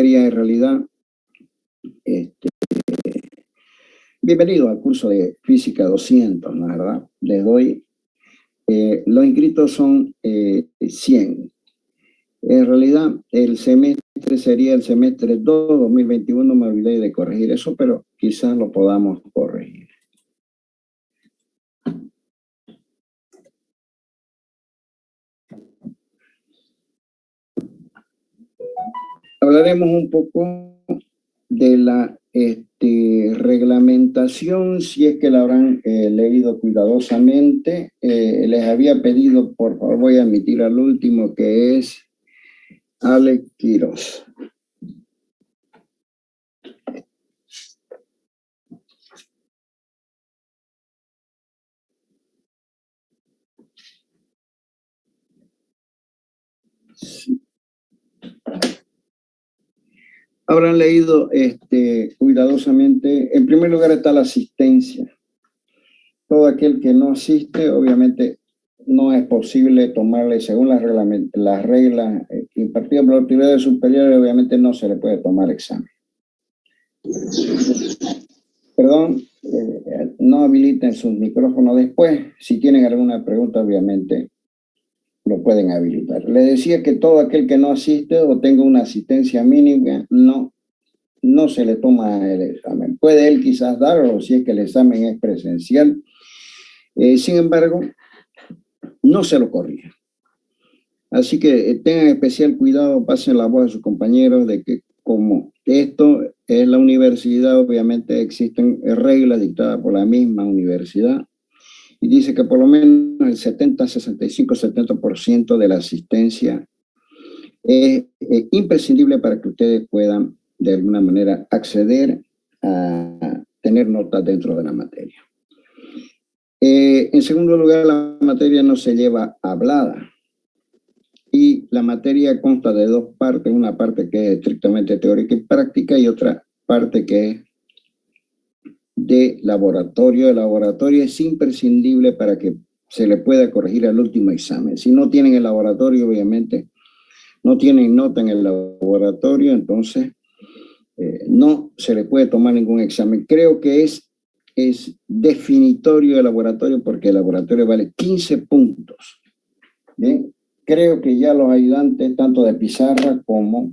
materia en realidad, bienvenido al curso de Física 200, ¿no? ¿Verdad? Les doy, los inscritos son 100. En realidad, el semestre sería el semestre 2, 2021, me olvidé de corregir eso, pero quizás lo podamos corregir. Hablaremos un poco de la reglamentación, si es que la habrán leído cuidadosamente. Les había pedido, por favor, voy a admitir al último, que es Alex Quiroz. Sí. Habrán leído cuidadosamente. En primer lugar está la asistencia. Todo aquel que no asiste, obviamente, no es posible tomarle, según las reglas impartidas por la autoridad superior, obviamente no se le puede tomar examen. Perdón, no habiliten sus micrófonos después. Si tienen alguna pregunta, obviamente, lo pueden habilitar. Les decía que todo aquel que no asiste o tenga una asistencia mínima, no se le toma el examen. Puede él quizás darlo si es que el examen es presencial. Sin embargo, no se lo corrija. Así que tengan especial cuidado, pasen la voz a sus compañeros de que como esto es la universidad, obviamente existen reglas dictadas por la misma universidad y dice que por lo menos el 70, 65, 70% de la asistencia es imprescindible para que ustedes puedan de alguna manera acceder a tener notas dentro de la materia. En segundo lugar, la materia no se lleva hablada y la materia consta de dos partes, una parte que es estrictamente teórica y práctica y otra parte que es de laboratorio. El laboratorio es imprescindible para que se le pueda corregir al último examen. Si no tienen el laboratorio, obviamente, no tienen nota en el laboratorio, entonces no se le puede tomar ningún examen. Creo que es definitorio el laboratorio porque el laboratorio vale 15 puntos. Bien, creo que ya los ayudantes, tanto de pizarra como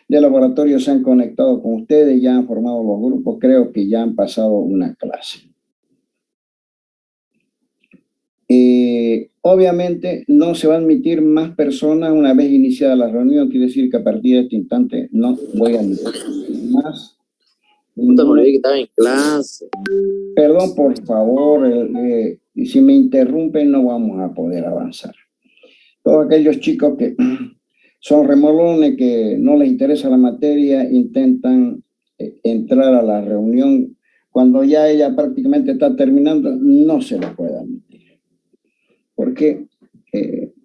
de laboratorio, se han conectado con ustedes, ya han formado los grupos, creo que ya han pasado una clase. Obviamente no se va a admitir más personas una vez iniciada la reunión, quiere decir que a partir de este instante no voy a admitir más. Que estaba en clase. Perdón, por favor, si me interrumpen no vamos a poder avanzar. Todos aquellos chicos que son remolones, que no les interesa la materia, intentan entrar a la reunión cuando ya ella prácticamente está terminando, no se lo puede admitir. Porque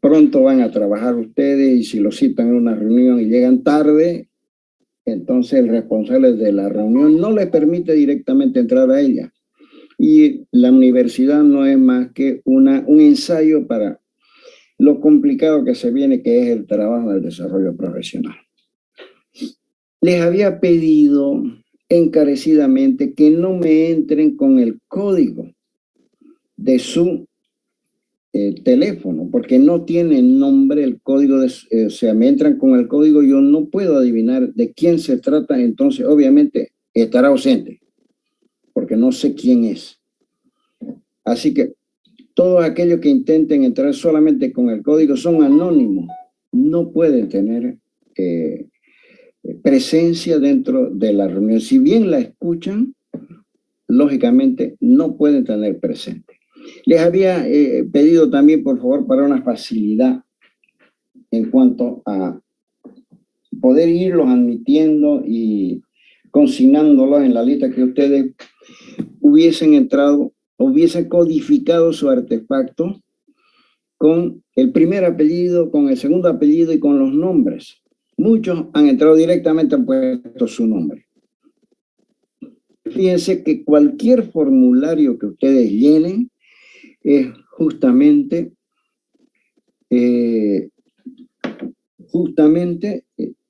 pronto van a trabajar ustedes y si lo citan en una reunión y llegan tarde, entonces el responsable de la reunión no le permite directamente entrar a ella. Y la universidad no es más que un ensayo para lo complicado que se viene, que es el trabajo del desarrollo profesional. Les había pedido encarecidamente que no me entren con el código de su teléfono, porque no tiene nombre el código, o sea, me entran con el código, yo no puedo adivinar de quién se trata, entonces obviamente estará ausente, porque no sé quién es. Así que todos aquellos que intenten entrar solamente con el código son anónimos, no pueden tener presencia dentro de la reunión. Si bien la escuchan, lógicamente no pueden tener presente. Les había pedido también, por favor, para una facilidad en cuanto a poder irlos admitiendo y consignándolos en la lista, que ustedes hubiesen entrado, hubiesen codificado su artefacto con el primer apellido, con el segundo apellido y con los nombres. Muchos han entrado directamente, han puesto su nombre. Fíjense que cualquier formulario que ustedes llenen es justamente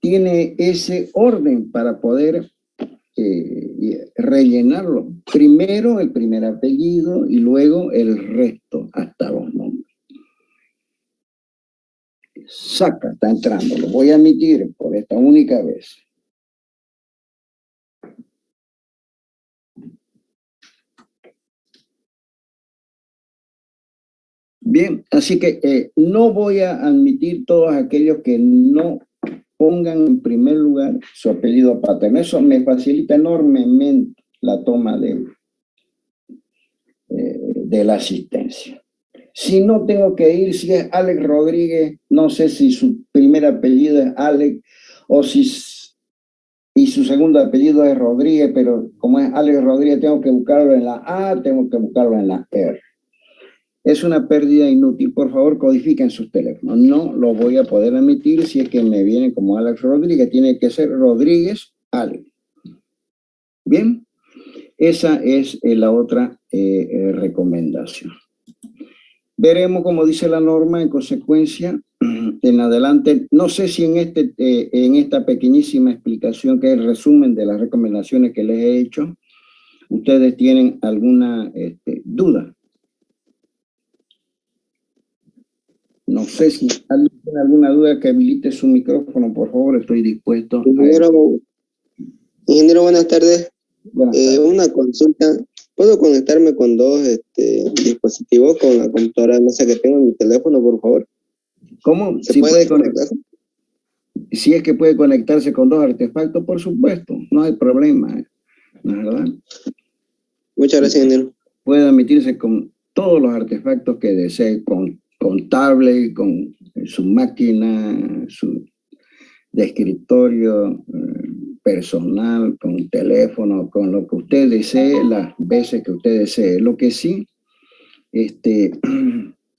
tiene ese orden para poder rellenarlo. Primero el primer apellido y luego el resto hasta los nombres. Saca, está entrando. Lo voy a admitir por esta única vez. Bien, así que no voy a admitir todos aquellos que no pongan en primer lugar su apellido paterno. Eso me facilita enormemente la toma de la asistencia. Si no tengo que ir, si es Alex Rodríguez, no sé si su primer apellido es Alex o si y su segundo apellido es Rodríguez, pero como es Alex Rodríguez, tengo que buscarlo en la A, tengo que buscarlo en la R. Es una pérdida inútil. Por favor, codifiquen sus teléfonos. No lo voy a poder admitir si es que me viene como Alex Rodríguez. Tiene que ser Rodríguez Alex. Bien, esa es la otra recomendación. Veremos, como dice la norma, en consecuencia, en adelante. No sé si en esta pequeñísima explicación, que es el resumen de las recomendaciones que les he hecho, ustedes tienen alguna duda. No sé si alguien tiene alguna duda, que habilite su micrófono, por favor, estoy dispuesto. Ingeniero, buenas tardes. Buenas tardes. Una consulta. ¿Puedo conectarme con dos dispositivos con la computadora de mesa que tengo en mi teléfono, por favor? ¿Cómo? ¿Se puede conectarse? Si es que puede conectarse con dos artefactos, por supuesto, no hay problema, ¿no es verdad? Muchas gracias, ingeniero. Puede admitirse con todos los artefactos que desee, con tablet, con su máquina, de escritorio personal, con teléfono, con lo que usted desee, las veces que usted desee. Lo que sí,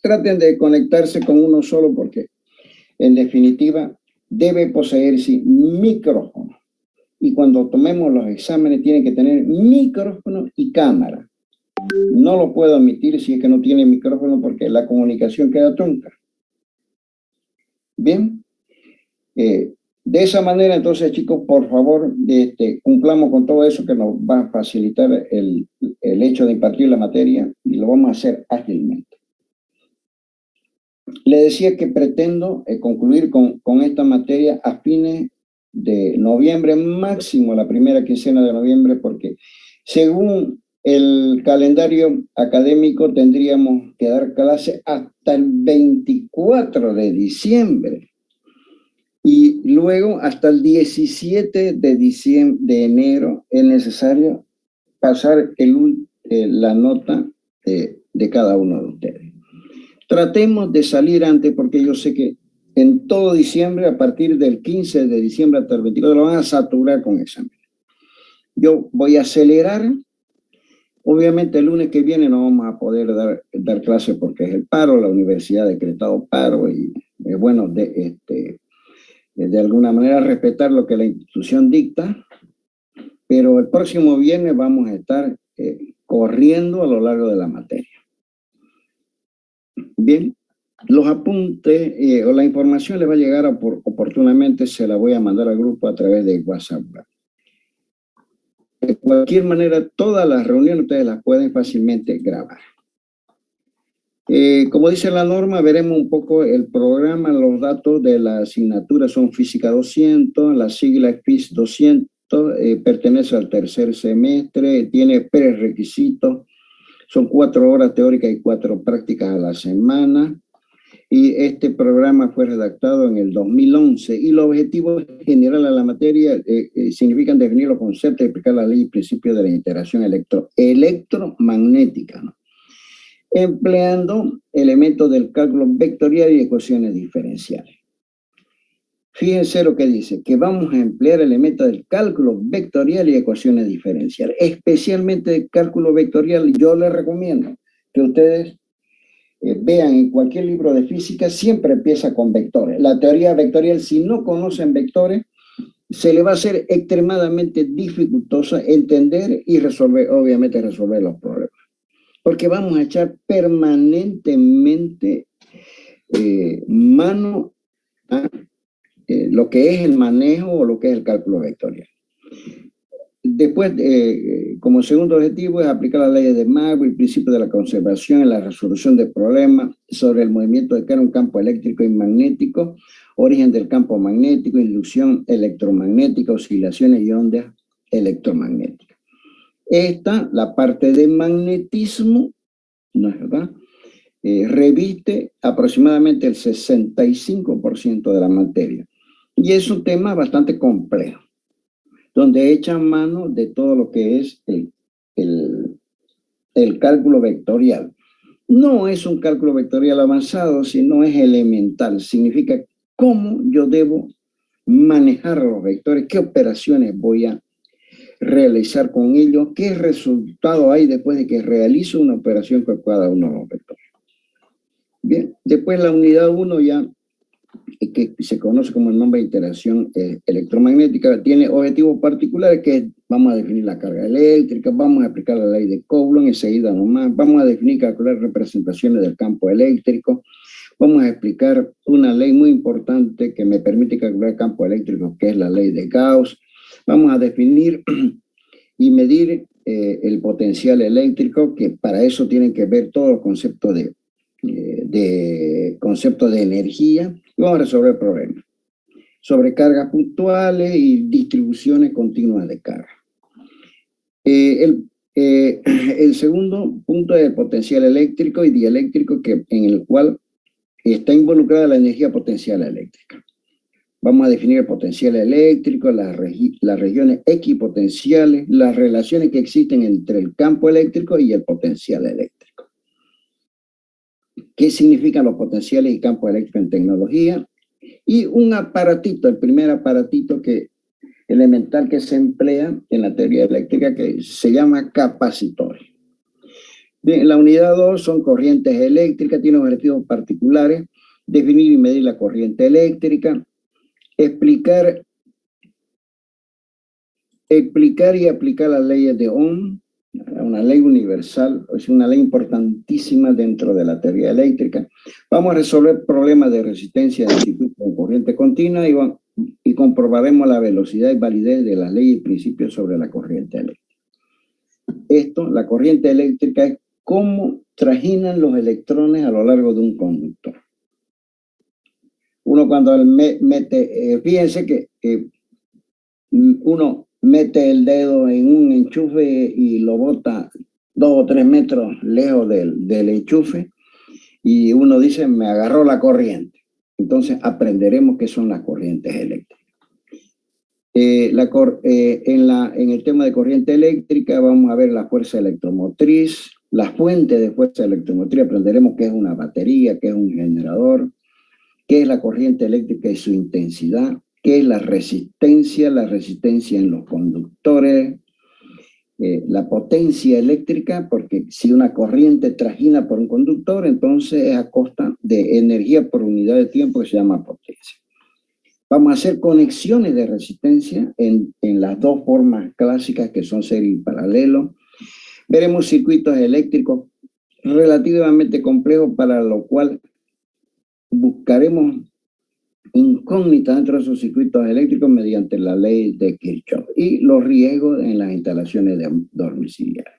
traten de conectarse con uno solo, porque en definitiva debe poseerse micrófono. Y cuando tomemos los exámenes tiene que tener micrófono y cámara. No lo puedo admitir si es que no tiene micrófono, porque la comunicación queda trunca. Bien. De esa manera, entonces, chicos, por favor, cumplamos con todo eso que nos va a facilitar el hecho de impartir la materia, y lo vamos a hacer ágilmente. Le decía que pretendo concluir con esta materia a fines de noviembre, máximo la primera quincena de noviembre, porque según el calendario académico tendríamos que dar clase hasta el 24 de diciembre. Y luego hasta el 17 de enero es necesario pasar la nota de cada uno de ustedes. Tratemos de salir antes, porque yo sé que en todo diciembre, a partir del 15 de diciembre hasta el 24, lo van a saturar con exámenes. Yo voy a acelerar. Obviamente el lunes que viene no vamos a poder dar clase porque es el paro, la universidad ha decretado paro, y es bueno de alguna manera respetar lo que la institución dicta, pero el próximo viernes vamos a estar corriendo a lo largo de la materia. Bien, los apuntes o la información les va a llegar oportunamente, se la voy a mandar al grupo a través de WhatsApp. De cualquier manera, todas las reuniones ustedes las pueden fácilmente grabar. Como dice la norma, veremos un poco el programa. Los datos de la asignatura son Física 200, la sigla es FIS 200, pertenece al tercer semestre, tiene prerequisitos, son 4 horas teóricas y 4 prácticas a la semana. Y este programa fue redactado en el 2011, y los objetivos generales de la materia significan definir los conceptos y explicar la ley y principios de la interacción electromagnética, ¿no? Empleando elementos del cálculo vectorial y ecuaciones diferenciales. Fíjense lo que dice, que vamos a emplear elementos del cálculo vectorial y ecuaciones diferenciales. Especialmente el cálculo vectorial, yo les recomiendo que ustedes vean en cualquier libro de física, siempre empieza con vectores. La teoría vectorial, si no conocen vectores, se le va a hacer extremadamente dificultosa entender y obviamente resolver los problemas. Porque vamos a echar permanentemente mano a lo que es el manejo o lo que es el cálculo vectorial. Después, como segundo objetivo, es aplicar las leyes de Maxwell, el principio de la conservación en la resolución de problemas sobre el movimiento de carga en un campo eléctrico y magnético, origen del campo magnético, inducción electromagnética, oscilaciones y ondas electromagnéticas. Esta, la parte de magnetismo, ¿no es verdad? Reviste aproximadamente el 65% de la materia. Y es un tema bastante complejo, donde echan mano de todo lo que es el cálculo vectorial. No es un cálculo vectorial avanzado, sino es elemental. Significa cómo yo debo manejar los vectores, qué operaciones voy a realizar con ellos, qué resultado hay después de que realizo una operación con cada uno de los vectores. Bien, después la unidad 1 ya, que se conoce como el nombre de interacción electromagnética, tiene objetivos particulares que vamos a definir la carga eléctrica, vamos a aplicar la ley de Coulomb enseguida nomás, vamos a definir y calcular representaciones del campo eléctrico, vamos a explicar una ley muy importante que me permite calcular el campo eléctrico, que es la ley de Gauss, vamos a definir y medir el potencial eléctrico, que para eso tienen que ver todos los conceptos de energía, y vamos a resolver problemas sobre cargas puntuales y distribuciones continuas de carga. El segundo punto es el potencial eléctrico y dieléctrico, en el cual está involucrada la energía potencial eléctrica. Vamos a definir el potencial eléctrico, las regiones equipotenciales, las relaciones que existen entre el campo eléctrico y el potencial eléctrico. ¿Qué significan los potenciales y campos eléctricos en tecnología? Y un aparatito, el primer aparatito elemental que se emplea en la teoría eléctrica, que se llama capacitores. Bien, la unidad 2 son corrientes eléctricas, tiene objetivos particulares, definir y medir la corriente eléctrica, explicar y aplicar las leyes de Ohm, una ley universal, es una ley importantísima dentro de la teoría eléctrica. Vamos a resolver problemas de resistencia de circuitos de corriente continua y comprobaremos la velocidad y validez de las leyes y principios sobre la corriente eléctrica. La corriente eléctrica es cómo trajinan los electrones a lo largo de un conductor. Uno cuando mete, fíjense que uno mete el dedo en un enchufe y lo bota 2 o 3 metros lejos del enchufe y uno dice, me agarró la corriente. Entonces aprenderemos qué son las corrientes eléctricas. En el tema de corriente eléctrica vamos a ver la fuerza electromotriz, las fuentes de fuerza electromotriz, aprenderemos qué es una batería, qué es un generador, qué es la corriente eléctrica y su intensidad, qué es la resistencia en los conductores, la potencia eléctrica, porque si una corriente trajina por un conductor, entonces es a costa de energía por unidad de tiempo que se llama potencia. Vamos a hacer conexiones de resistencia en las dos formas clásicas que son serie y paralelo. Veremos circuitos eléctricos relativamente complejos, para lo cual buscaremos incógnitas dentro de esos circuitos eléctricos mediante la ley de Kirchhoff y los riesgos en las instalaciones domiciliares.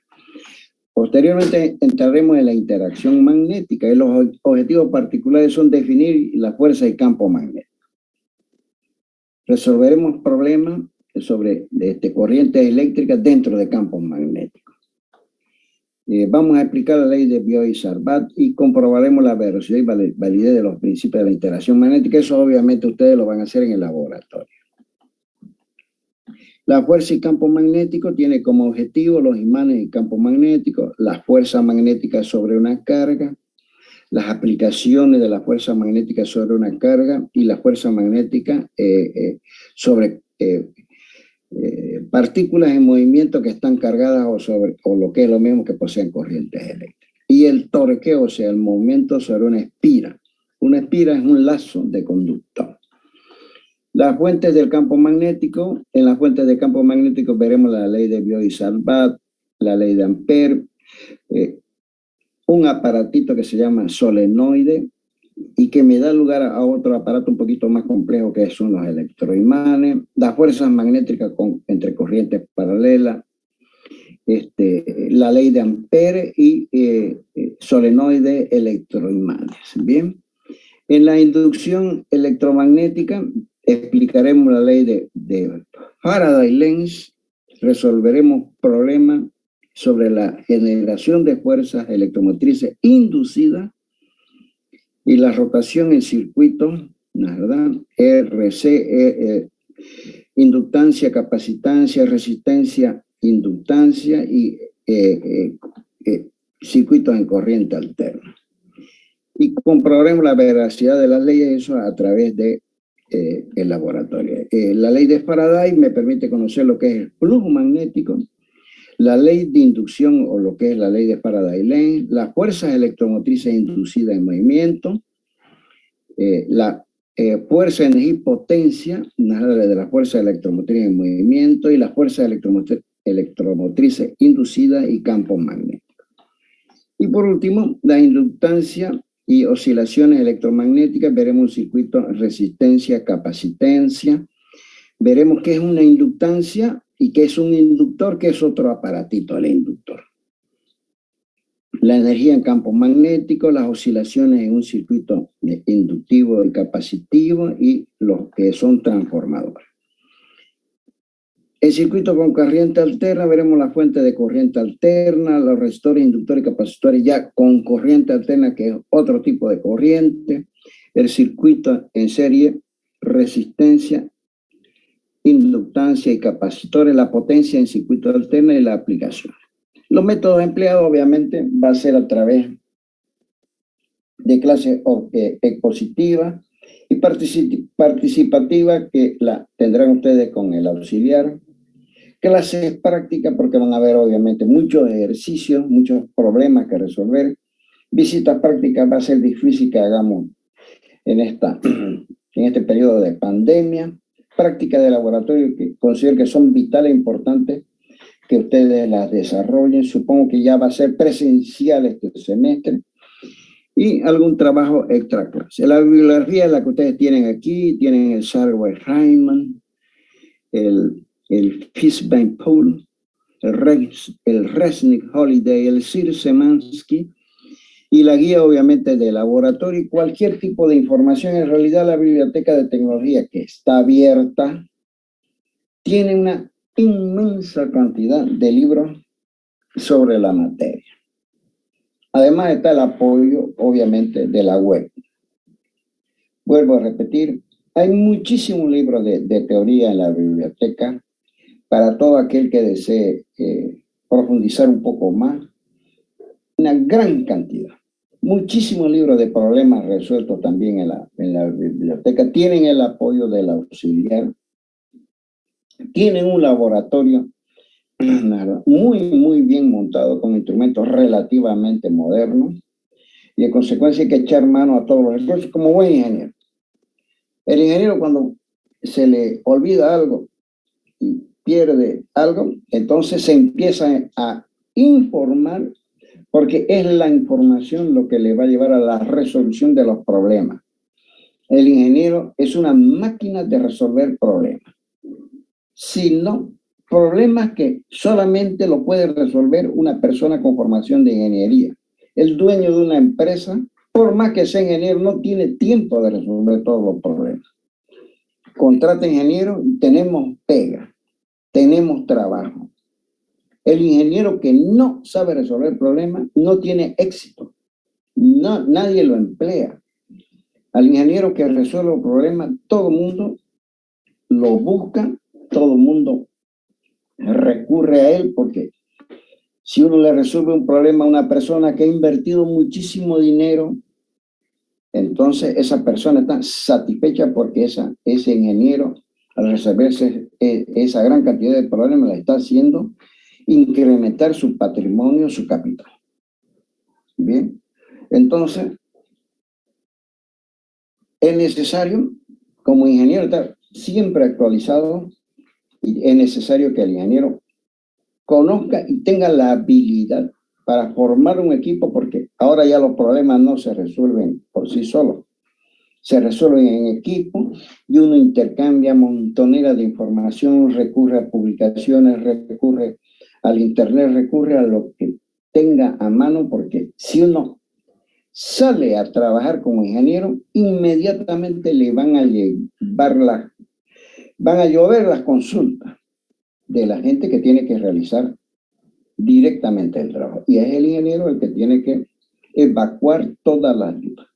Posteriormente entraremos en la interacción magnética y los objetivos particulares son definir la fuerza y campo magnético. Resolveremos problemas sobre corrientes eléctricas dentro de campos magnéticos. Vamos a explicar la ley de Biot-Savart y comprobaremos la velocidad y validez de los principios de la interacción magnética. Eso obviamente ustedes lo van a hacer en el laboratorio. La fuerza y campo magnético tiene como objetivo los imanes y campos magnéticos, las fuerzas magnéticas sobre una carga, las aplicaciones de la fuerza magnética sobre una carga y la fuerza magnética sobre partículas en movimiento que están cargadas o lo que es lo mismo que poseen corrientes eléctricas. Y el torqueo, o sea, el movimiento sobre una espira. Una espira es un lazo de conductor. Las fuentes del campo magnético. En las fuentes de campo magnético veremos la ley de Biot-Savart, la ley de Ampère, un aparatito que se llama solenoide, y que me da lugar a otro aparato un poquito más complejo que son los electroimanes, las fuerzas magnéticas entre corrientes paralelas, la ley de Ampere y solenoide electroimanes. Bien, en la inducción electromagnética explicaremos la ley de Faraday-Lenz, resolveremos problemas sobre la generación de fuerzas electromotrices inducidas y la rotación en circuitos, ¿verdad? RC, inductancia, capacitancia, resistencia, inductancia y circuitos en corriente alterna. Y comprobaremos la veracidad de las leyes, eso a través de el laboratorio. La ley de Faraday me permite conocer lo que es el flujo magnético, la ley de inducción o lo que es la ley de Faraday-Lenz, las fuerzas electromotrices inducidas en movimiento, la fuerza, energía y potencia, de la fuerza electromotriz en movimiento y las fuerzas electromotrices inducidas y campos magnéticos. Y por último, la inductancia y oscilaciones electromagnéticas, veremos un circuito resistencia, capacitancia, veremos qué es una inductancia y qué es un inductor, que es otro aparatito, el inductor. La energía en campo magnético, las oscilaciones en un circuito inductivo y capacitivo y los que son transformadores. El circuito con corriente alterna, veremos la fuente de corriente alterna, los resistores, inductores y capacitores ya con corriente alterna, que es otro tipo de corriente. El circuito en serie, resistencia, inductancia y capacitores, la potencia en circuito alterno y la aplicación. Los métodos empleados obviamente va a ser a través de clases expositivas y participativas que la tendrán ustedes con el auxiliar. Clases prácticas porque van a haber obviamente muchos ejercicios, muchos problemas que resolver. Visitas prácticas va a ser difícil que hagamos en este periodo de pandemia. Prácticas de laboratorio que considero que son vitales e importantes que ustedes las desarrollen. Supongo que ya va a ser presencial este semestre. Y algún trabajo extra clase. La bibliografía es la que ustedes tienen aquí. Tienen el Sarway-Riemann, el Fishbein-Pool, el Resnick-Holiday, el Sir-Semansky y la guía obviamente de laboratorio y cualquier tipo de información. En realidad la biblioteca de tecnología, que está abierta, tiene una inmensa cantidad de libros sobre la materia. Además está el apoyo obviamente de la web. Vuelvo a repetir, hay muchísimos libros de teoría en la biblioteca para todo aquel que desee profundizar un poco más. Una gran cantidad. Muchísimos libros de problemas resueltos también en la biblioteca. Tienen el apoyo del auxiliar. Tienen un laboratorio muy bien montado con instrumentos relativamente modernos. Y en consecuencia hay que echar mano a todos los recursos como buen ingeniero. El ingeniero, cuando se le olvida algo y pierde algo, entonces se empieza a informar, porque es la información lo que le va a llevar a la resolución de los problemas. El ingeniero es una máquina de resolver problemas. Si no, problemas que solamente lo puede resolver una persona con formación de ingeniería. El dueño de una empresa, por más que sea ingeniero, no tiene tiempo de resolver todos los problemas. Contrata ingeniero y tenemos pega, tenemos trabajo. El ingeniero que no sabe resolver problemas no tiene éxito. No, nadie lo emplea. Al ingeniero que resuelve problemas, todo el mundo lo busca, todo el mundo recurre a él, porque si uno le resuelve un problema a una persona que ha invertido muchísimo dinero, entonces esa persona está satisfecha porque ese ingeniero, al resolverse esa gran cantidad de problemas, la está haciendo incrementar su patrimonio, su capital. Bien, entonces es necesario, como ingeniero, estar siempre actualizado, y es necesario que el ingeniero conozca y tenga la habilidad para formar un equipo, porque ahora ya los problemas no se resuelven por sí solos, se resuelven en equipo y uno intercambia montoneras de información, recurre a publicaciones, recurre al internet, recurre a lo que tenga a mano, porque si uno sale a trabajar como ingeniero, inmediatamente le van a llover las consultas de la gente que tiene que realizar directamente el trabajo. Y es el ingeniero el que tiene que evacuar todas las dudas.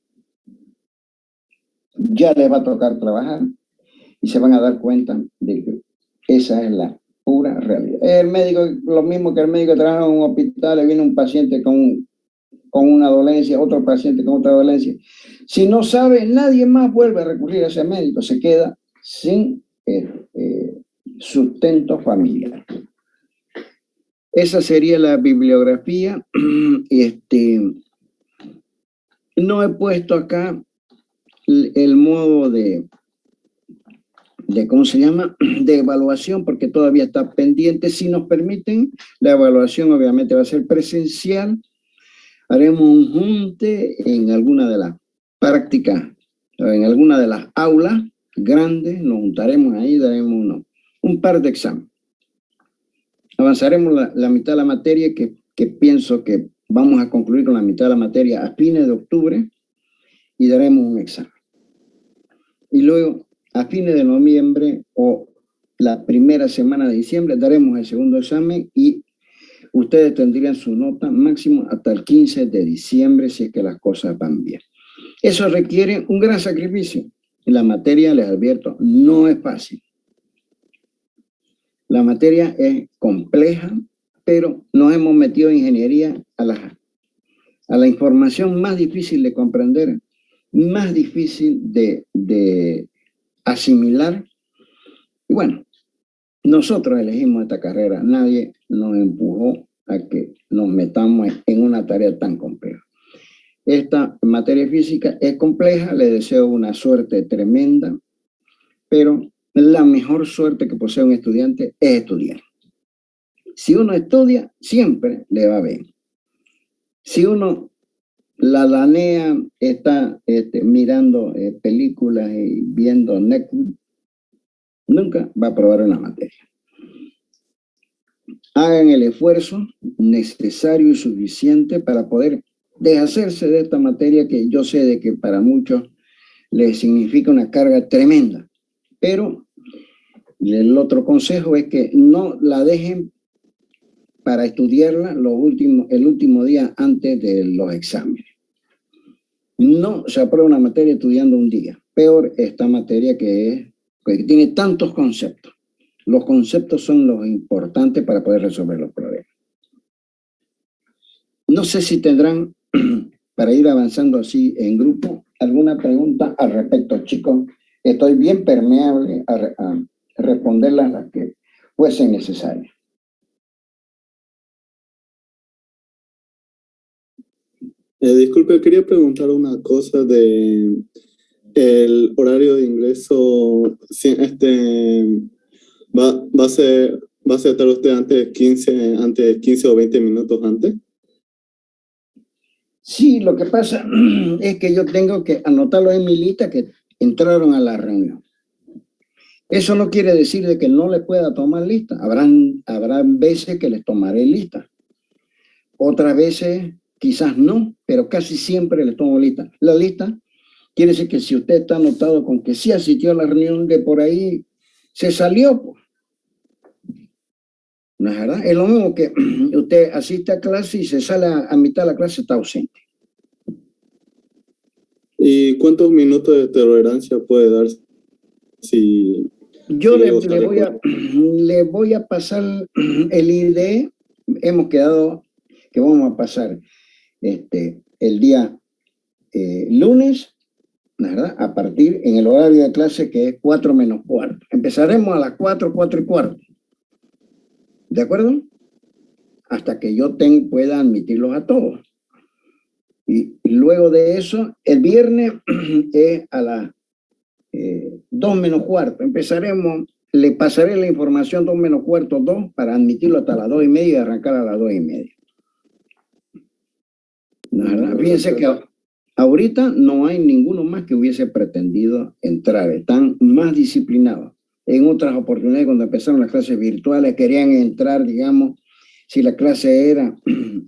Ya les va a tocar trabajar y se van a dar cuenta de que esa es la pura realidad. El médico, lo mismo que el médico trabaja en un hospital, le viene un paciente con una dolencia, otro paciente con otra dolencia. Si no sabe, nadie más vuelve a recurrir a ese médico, se queda sin sustento familiar. Esa sería la bibliografía. No he puesto acá el modo de ¿cómo se llama? De evaluación, porque todavía está pendiente. Si nos permiten, la evaluación obviamente va a ser presencial. Haremos un junte en alguna de las prácticas, en alguna de las aulas grandes, nos juntaremos ahí, daremos un par de exámenes. Avanzaremos la mitad de la materia, que pienso que vamos a concluir con la mitad de la materia a fines de octubre, y daremos un examen. Y luego, a fines de noviembre o la primera semana de diciembre, daremos el segundo examen y ustedes tendrían su nota máximo hasta el 15 de diciembre si es que las cosas van bien. Eso requiere un gran sacrificio. La materia, les advierto, no es fácil. La materia es compleja, pero nos hemos metido en ingeniería a la información más difícil de comprender, más difícil de asimilar. Y bueno, nosotros elegimos esta carrera, nadie nos empujó a que nos metamos en una tarea tan compleja. Esta materia física es compleja, le deseo una suerte tremenda, pero la mejor suerte que posee un estudiante es estudiar. Si uno estudia, siempre le va bien. Si uno la danea, está mirando películas y viendo Netflix, nunca va a aprobar una materia. Hagan el esfuerzo necesario y suficiente para poder deshacerse de esta materia, que yo sé de que para muchos les significa una carga tremenda. Pero el otro consejo es que no la dejen para estudiarla el último día antes de los exámenes. No se aprueba una materia estudiando un día. Peor esta materia que tiene tantos conceptos. Los conceptos son los importantes para poder resolver los problemas. No sé si tendrán, para ir avanzando así en grupo, alguna pregunta al respecto, chicos. Estoy bien permeable a responderlas las que fuesen necesarias. Disculpe, quería preguntar una cosa de el horario de ingreso. ¿Va a estar usted antes 15 o 20 minutos antes? Sí, lo que pasa es que yo tengo que anotarlo en mi lista que entraron a la reunión. Eso no quiere decir de que no les pueda tomar lista. Habrán veces que les tomaré lista. Otras veces quizás no, pero casi siempre les tomo lista. La lista quiere decir que si usted está anotado con que sí asistió a la reunión, de por ahí se salió, pues. ¿No es verdad? Es lo mismo que usted asiste a clase y se sale a mitad de la clase, está ausente. ¿Y cuántos minutos de tolerancia puede dar si... Yo le voy a pasar el ID. Hemos quedado que vamos a pasar el día lunes, ¿verdad? A partir en el horario de clase que es 4 menos cuarto. Empezaremos a las 4, 4 y cuarto. ¿De acuerdo? Hasta que yo pueda admitirlos a todos. Y luego de eso, el viernes es a las 2 menos cuarto. Empezaremos, le pasaré la información 2 menos cuarto, 2, para admitirlo hasta las 2:30 y arrancar a las 2:30. La verdad, fíjense que ahorita no hay ninguno más que hubiese pretendido entrar. Están más disciplinados. En otras oportunidades, cuando empezaron las clases virtuales, querían entrar, digamos, si la clase era,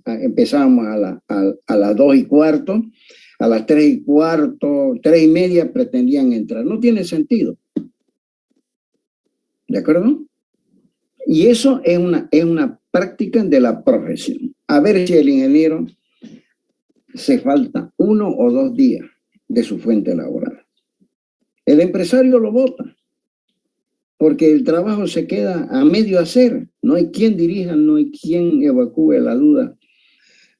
empezábamos a las 2:15, a las 3:15, 3:30 pretendían entrar. No tiene sentido. ¿De acuerdo? Y eso es una práctica de la profesión. A ver si el ingeniero se falta 1 o 2 días de su fuente laboral. El empresario lo vota, porque el trabajo se queda a medio hacer. No hay quien dirija, no hay quien evacúe la duda,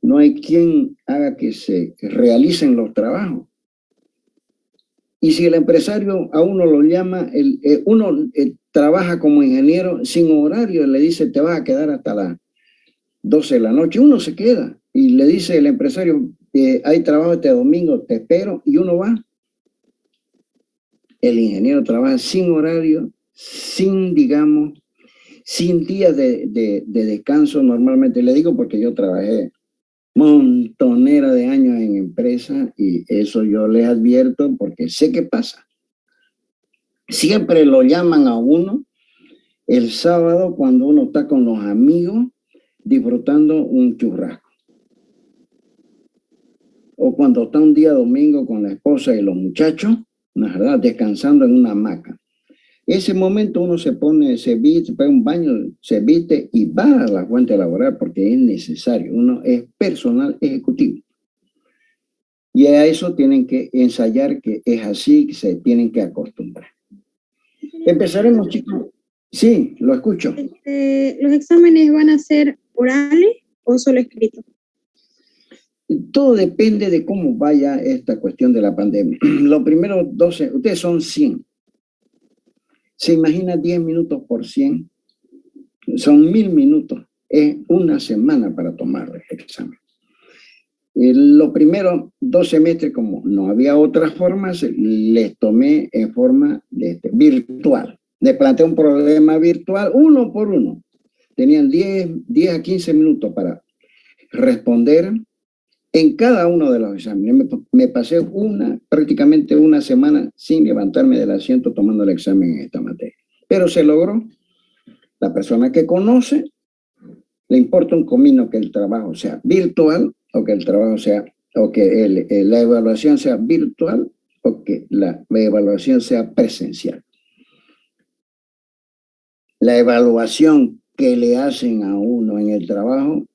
no hay quien haga que se realicen los trabajos. Y si el empresario a uno lo llama, uno trabaja como ingeniero sin horario, le dice, te vas a quedar hasta las 12 de la noche, uno se queda y le dice el empresario, hay trabajo este domingo, te espero, y uno va. El ingeniero trabaja sin horario, sin, digamos, sin días de descanso normalmente. Le digo porque yo trabajé montonera de años en empresa y eso yo les advierto porque sé qué pasa. Siempre lo llaman a uno el sábado cuando uno está con los amigos disfrutando un churrasco. O cuando está un día domingo con la esposa y los muchachos, la verdad, descansando en una hamaca. Ese momento uno se pone, se viste, pega un baño, se viste y va a la fuente laboral porque es necesario. Uno es personal ejecutivo. Y a eso tienen que ensayar que es así, que se tienen que acostumbrar. Empezaremos, chicos. Sí, lo escucho. ¿Los exámenes van a ser orales o solo escritos? Todo depende de cómo vaya esta cuestión de la pandemia. Los primeros 12, ustedes son 100. ¿Se imagina 10 minutos por 100? Son 1000 minutos. Es una semana para tomar el examen. Los primeros 2 semestres, como no había otras formas, les tomé en forma virtual. Les planteé un problema virtual, uno por uno. Tenían 10 a 15 minutos para responder en cada uno de los exámenes. Me pasé prácticamente una semana sin levantarme del asiento tomando el examen en esta materia. Pero se logró. La persona que conoce, le importa un comino que el trabajo sea virtual o que el trabajo sea, o que la evaluación sea virtual o que la evaluación sea presencial. La evaluación que le hacen a uno en el trabajo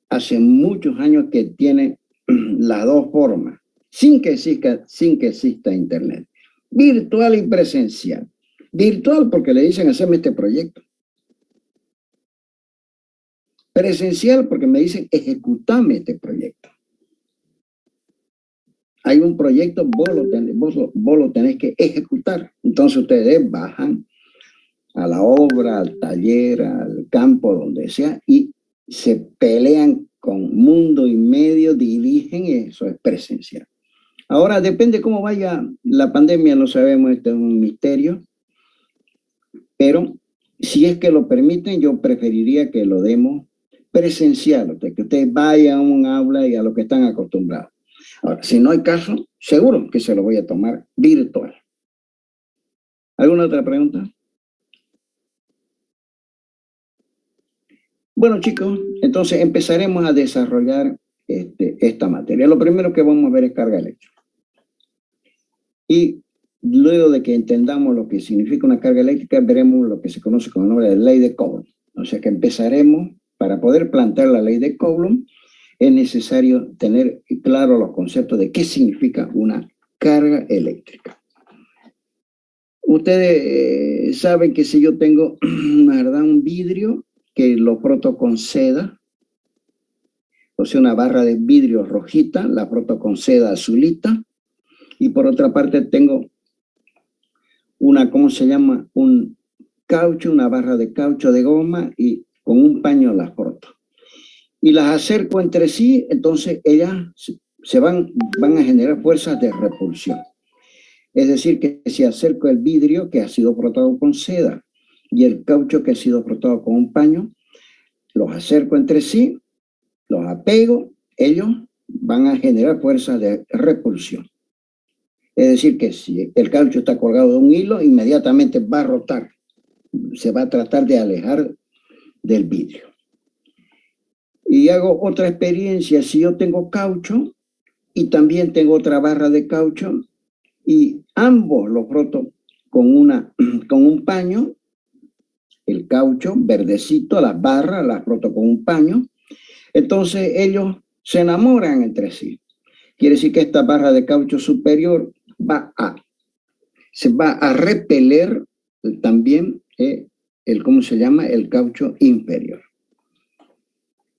hace muchos años que tiene las dos formas, sin que exista internet, virtual y presencial. Virtual porque le dicen hacerme este proyecto. Presencial porque me dicen ejecutame este proyecto. Hay un proyecto, vos lo tenés que ejecutar. Entonces ustedes bajan a la obra, al taller, al campo, donde sea, y se pelean con mundo y medio, dirigen, eso es presencial. Ahora, depende cómo vaya la pandemia, no sabemos, esto es un misterio, pero si es que lo permiten, yo preferiría que lo demos presencial, que ustedes vayan a un aula y a lo que están acostumbrados. Ahora, si no hay caso, seguro que se lo voy a tomar virtual. ¿Alguna otra pregunta? Bueno, chicos, entonces empezaremos a desarrollar esta materia. Lo primero que vamos a ver es carga eléctrica. Y luego de que entendamos lo que significa una carga eléctrica, veremos lo que se conoce como el nombre de ley de Coulomb. O sea que empezaremos, para poder plantear la ley de Coulomb, es necesario tener claro los conceptos de qué significa una carga eléctrica. Ustedes saben que si yo tengo, ¿verdad?, un vidrio que lo froto con seda, o sea, una barra de vidrio rojita, la froto con seda azulita, y por otra parte tengo una, ¿cómo se llama?, un caucho, una barra de caucho de goma, y con un paño las froto. Y las acerco entre sí, entonces ellas van a generar fuerzas de repulsión. Es decir, que si acerco el vidrio que ha sido frotado con seda y el caucho que ha sido frotado con un paño, los acerco entre sí, los apego, ellos van a generar fuerzas de repulsión. Es decir, que si el caucho está colgado de un hilo, inmediatamente va a rotar. Se va a tratar de alejar del vidrio. Y hago otra experiencia. Si yo tengo caucho y también tengo otra barra de caucho y ambos los froto con un paño, el caucho verdecito, las barras las froto con un paño, entonces ellos se enamoran entre sí. Quiere decir que esta barra de caucho superior se va a repeler también ¿cómo se llama? El caucho inferior.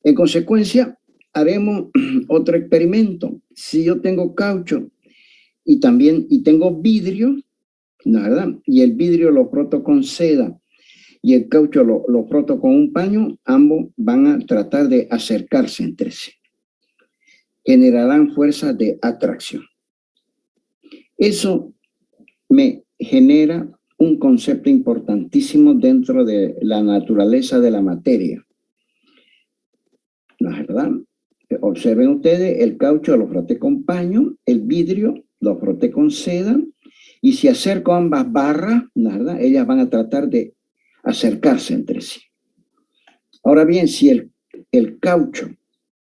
En consecuencia, haremos otro experimento. Si yo tengo caucho y tengo vidrio, ¿no, verdad? Y el vidrio lo froto con seda y el caucho lo froto con un paño, ambos van a tratar de acercarse entre sí. Generarán fuerzas de atracción. Eso me genera un concepto importantísimo dentro de la naturaleza de la materia. ¿No es verdad? Observen ustedes, el caucho lo froté con paño, el vidrio lo froté con seda, y si acerco ambas barras, ¿no es verdad? Ellas van a tratar de acercarse entre sí. Ahora bien, si el caucho,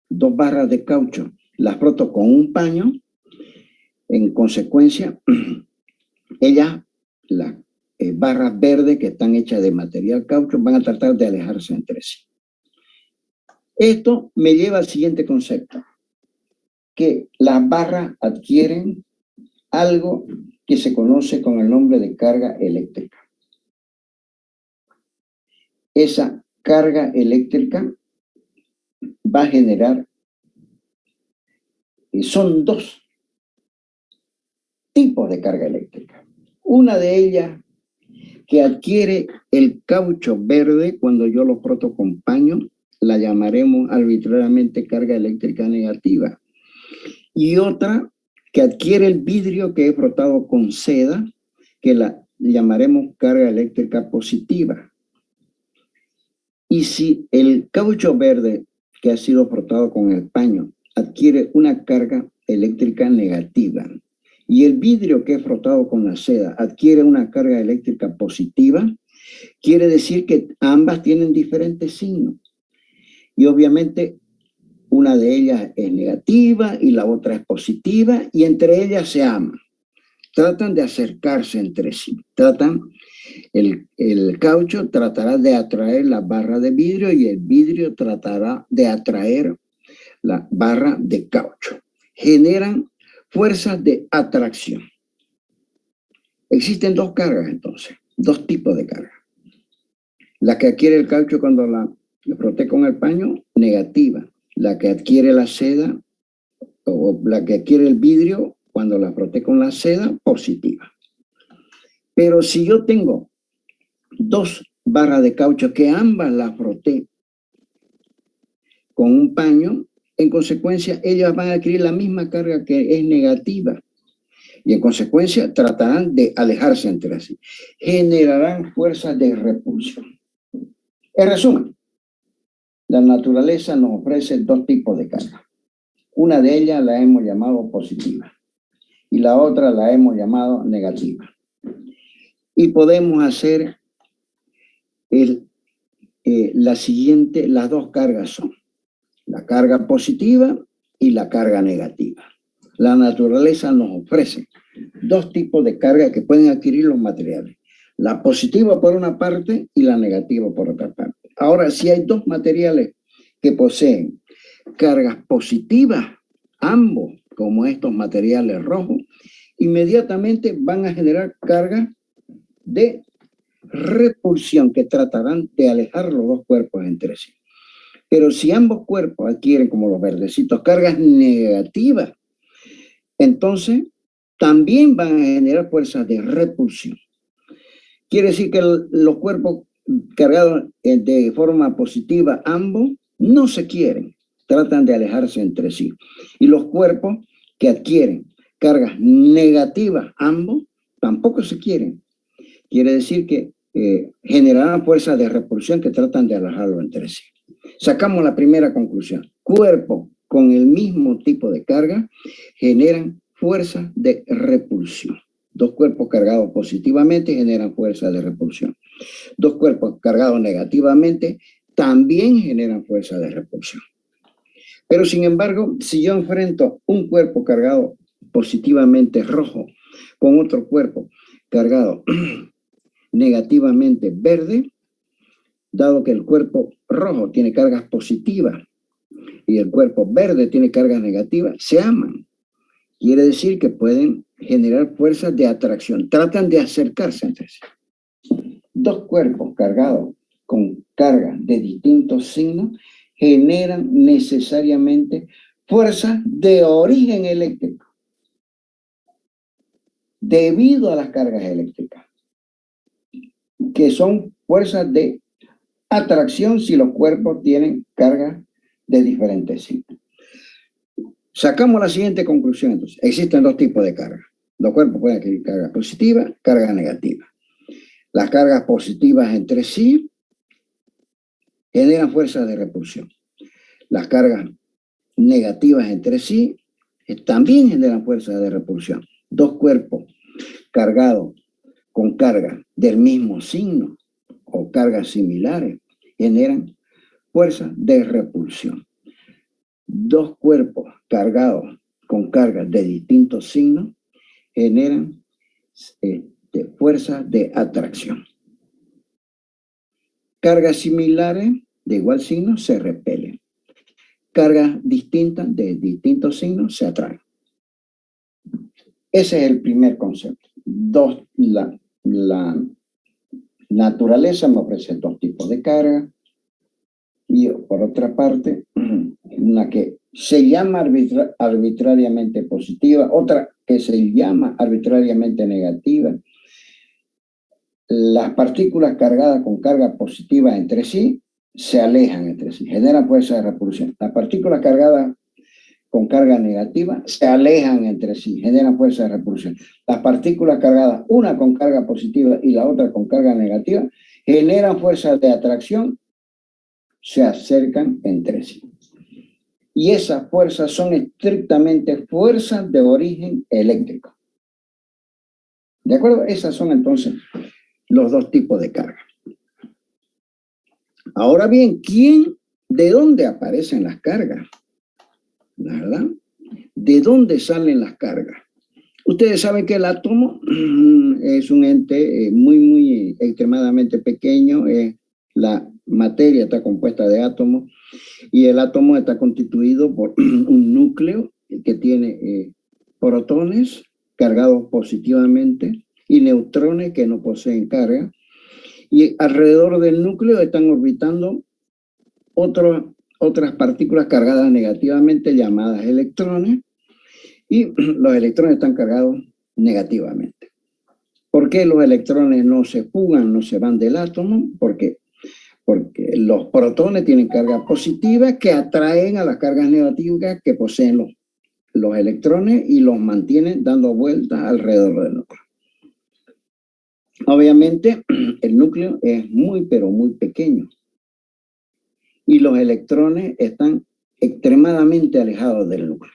dos barras de caucho, las froto con un paño, en consecuencia, ellas, las barras verdes que están hechas de material caucho, van a tratar de alejarse entre sí. Esto me lleva al siguiente concepto, que las barras adquieren algo que se conoce con el nombre de carga eléctrica. Esa carga eléctrica va a generar, son dos tipos de carga eléctrica. Una de ellas que adquiere el caucho verde cuando yo lo froto con paño, la llamaremos arbitrariamente carga eléctrica negativa. Y otra que adquiere el vidrio que he frotado con seda, que la llamaremos carga eléctrica positiva. Y si el caucho verde que ha sido frotado con el paño adquiere una carga eléctrica negativa y el vidrio que he frotado con la seda adquiere una carga eléctrica positiva, quiere decir que ambas tienen diferentes signos. Y obviamente una de ellas es negativa y la otra es positiva, y entre ellas se aman. Tratan de acercarse entre sí. El caucho tratará de atraer la barra de vidrio y el vidrio tratará de atraer la barra de caucho. Generan fuerzas de atracción. Existen dos cargas entonces, dos tipos de carga. La que adquiere el caucho cuando la froté con el paño, negativa. La que adquiere la seda o la que adquiere el vidrio cuando la froté con la seda, positiva. Pero si yo tengo dos barras de caucho que ambas las froté con un paño, en consecuencia ellas van a adquirir la misma carga que es negativa y en consecuencia tratarán de alejarse entre sí. Generarán fuerzas de repulsión. En resumen, la naturaleza nos ofrece dos tipos de carga. Una de ellas la hemos llamado positiva y la otra la hemos llamado negativa. Y podemos hacer las dos cargas son la carga positiva y la carga negativa. La naturaleza nos ofrece dos tipos de carga que pueden adquirir los materiales. La positiva por una parte y la negativa por otra parte. Ahora, si hay dos materiales que poseen cargas positivas, ambos, como estos materiales rojos, inmediatamente van a generar cargas de repulsión que tratarán de alejar los dos cuerpos entre sí. Pero si ambos cuerpos adquieren, como los verdecitos, cargas negativas, entonces también van a generar fuerzas de repulsión. Quiere decir que los cuerpos cargados de forma positiva, ambos, no se quieren, tratan de alejarse entre sí. Y los cuerpos que adquieren cargas negativas, ambos, tampoco se quieren. Quiere decir que generarán fuerzas de repulsión que tratan de alejarlo entre sí. Sacamos la primera conclusión. Cuerpo con el mismo tipo de carga generan fuerza de repulsión. Dos cuerpos cargados positivamente generan fuerza de repulsión. Dos cuerpos cargados negativamente también generan fuerza de repulsión. Pero sin embargo, si yo enfrento un cuerpo cargado positivamente rojo con otro cuerpo cargado negativamente verde, dado que el cuerpo rojo tiene cargas positivas y el cuerpo verde tiene cargas negativas, se aman. Quiere decir que pueden generar fuerzas de atracción. Tratan de acercarse entre sí. Dos cuerpos cargados con cargas de distintos signos generan necesariamente fuerzas de origen eléctrico debido a las cargas eléctricas, que son fuerzas de atracción si los cuerpos tienen cargas de diferentes signos. Sacamos la siguiente conclusión entonces. Existen dos tipos de cargas. Los cuerpos pueden adquirir carga positiva, carga negativa. Las cargas positivas entre sí generan fuerzas de repulsión. Las cargas negativas entre sí también generan fuerzas de repulsión. Dos cuerpos cargados con carga del mismo signo o cargas similares generan fuerzas de repulsión. Dos cuerpos cargados con cargas de distintos signos generan fuerzas de atracción. Cargas similares de igual signo se repelen. Cargas distintas de distintos signos se atraen. Ese es el primer concepto. La naturaleza me ofrece dos tipos de carga y por otra parte, una que se llama arbitrariamente positiva, otra que se llama arbitrariamente negativa. Las partículas cargadas con carga positiva entre sí se alejan entre sí, generan fuerza de repulsión. Las partículas cargadas con carga negativa se alejan entre sí, generan fuerza de repulsión. Las partículas cargadas, una con carga positiva y la otra con carga negativa, generan fuerza de atracción, se acercan entre sí. Y esas fuerzas son estrictamente fuerzas de origen eléctrico. ¿De acuerdo? Esas son entonces los dos tipos de carga. Ahora bien, ¿de dónde aparecen las cargas? ¿Verdad? ¿De dónde salen las cargas? Ustedes saben que el átomo es un ente muy extremadamente pequeño. La materia está compuesta de átomos y el átomo está constituido por un núcleo que tiene protones cargados positivamente y neutrones que no poseen carga. Y alrededor del núcleo están orbitando otras partículas cargadas negativamente llamadas electrones, y los electrones están cargados negativamente. ¿Por qué los electrones no se fugan, no se van del átomo? Porque los protones tienen carga positiva que atraen a las cargas negativas que poseen los electrones y los mantienen dando vueltas alrededor del núcleo. Obviamente, el núcleo es pero muy pequeño. Y los electrones están extremadamente alejados del núcleo.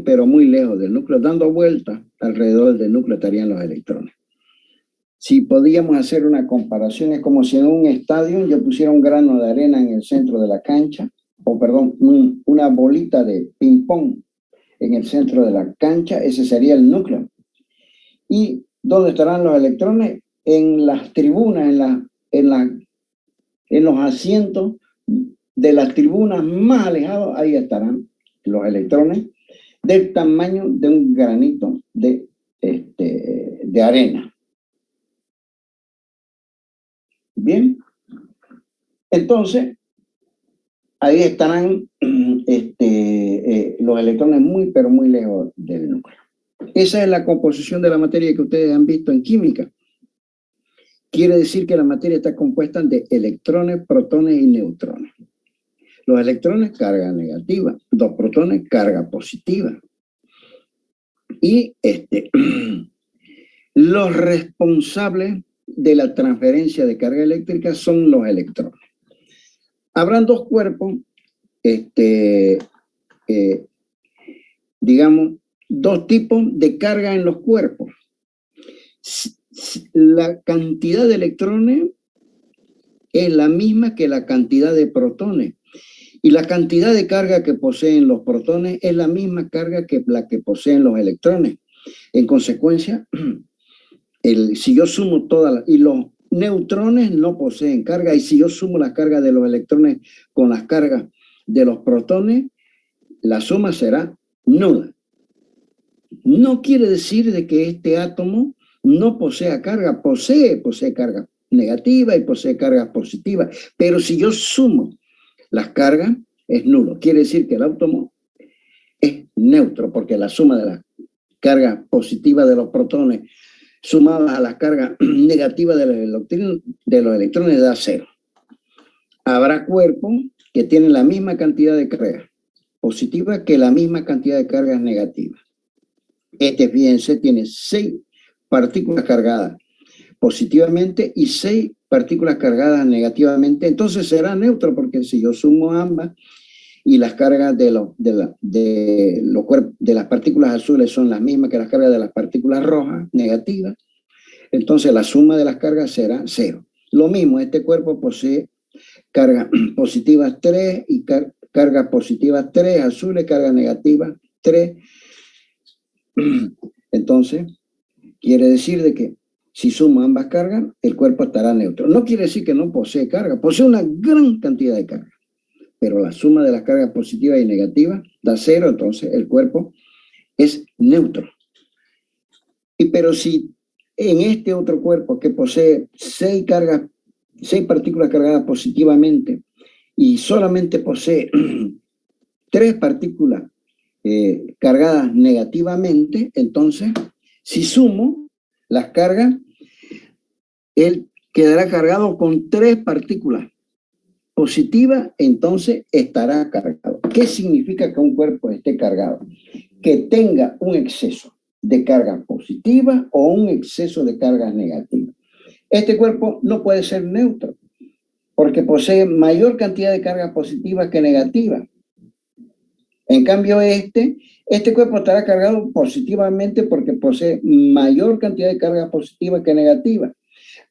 Pero muy lejos del núcleo, dando vueltas alrededor del núcleo estarían los electrones. Si podíamos hacer una comparación, es como si en un estadio yo pusiera un grano de arena en el centro de la cancha, una bolita de ping-pong en el centro de la cancha, ese sería el núcleo. ¿Y dónde estarán los electrones? En las tribunas, en los asientos de las tribunas más alejados, ahí estarán los electrones del tamaño de un granito de arena. Bien, entonces ahí estarán los electrones pero muy lejos del núcleo. Esa es la composición de la materia que ustedes han visto en química. Quiere decir que la materia está compuesta de electrones, protones y neutrones. Los electrones, carga negativa. Dos protones, carga positiva. Y los responsables de la transferencia de carga eléctrica son los electrones. Habrán dos cuerpos digamos, dos tipos de carga en los cuerpos. La cantidad de electrones es la misma que la cantidad de protones. Y la cantidad de carga que poseen los protones es la misma carga que la que poseen los electrones. En consecuencia, si yo sumo todas, y los neutrones no poseen carga, y si yo sumo las cargas de los electrones con las cargas de los protones, la suma será nula. No quiere decir de que este átomo no posea carga, posee carga negativa y posee cargas positivas, pero si yo sumo las cargas, es nulo. Quiere decir que el átomo es neutro, porque la suma de las cargas positivas de los protones sumadas a las cargas negativas de los electrones da cero. Habrá cuerpos que tienen la misma cantidad de cargas positivas que la misma cantidad de cargas negativas. Fíjense, tiene 6 partículas cargadas positivamente y 6 partículas cargadas negativamente. Entonces será neutro, porque si yo sumo ambas y las cargas de las partículas azules son las mismas que las cargas de las partículas rojas negativas, entonces la suma de las cargas será 0. Lo mismo, este cuerpo posee cargas positivas 3 y cargas positivas 3, azules, cargas negativas 3. Entonces, quiere decir de que si sumo ambas cargas, el cuerpo estará neutro. No quiere decir que no posee carga, posee una gran cantidad de carga, pero la suma de las cargas positivas y negativas da 0, entonces el cuerpo es neutro. Pero si en este otro cuerpo que posee 6 partículas cargadas positivamente y solamente posee 3 partículas cargadas negativamente, entonces si sumo las cargas, él quedará cargado con 3 partículas positivas, entonces estará cargado. ¿Qué significa que un cuerpo esté cargado? Que tenga un exceso de cargas positivas o un exceso de cargas negativas. Este cuerpo no puede ser neutro, porque posee mayor cantidad de cargas positivas que negativas. En cambio, este cuerpo estará cargado positivamente porque posee mayor cantidad de cargas positivas que negativas.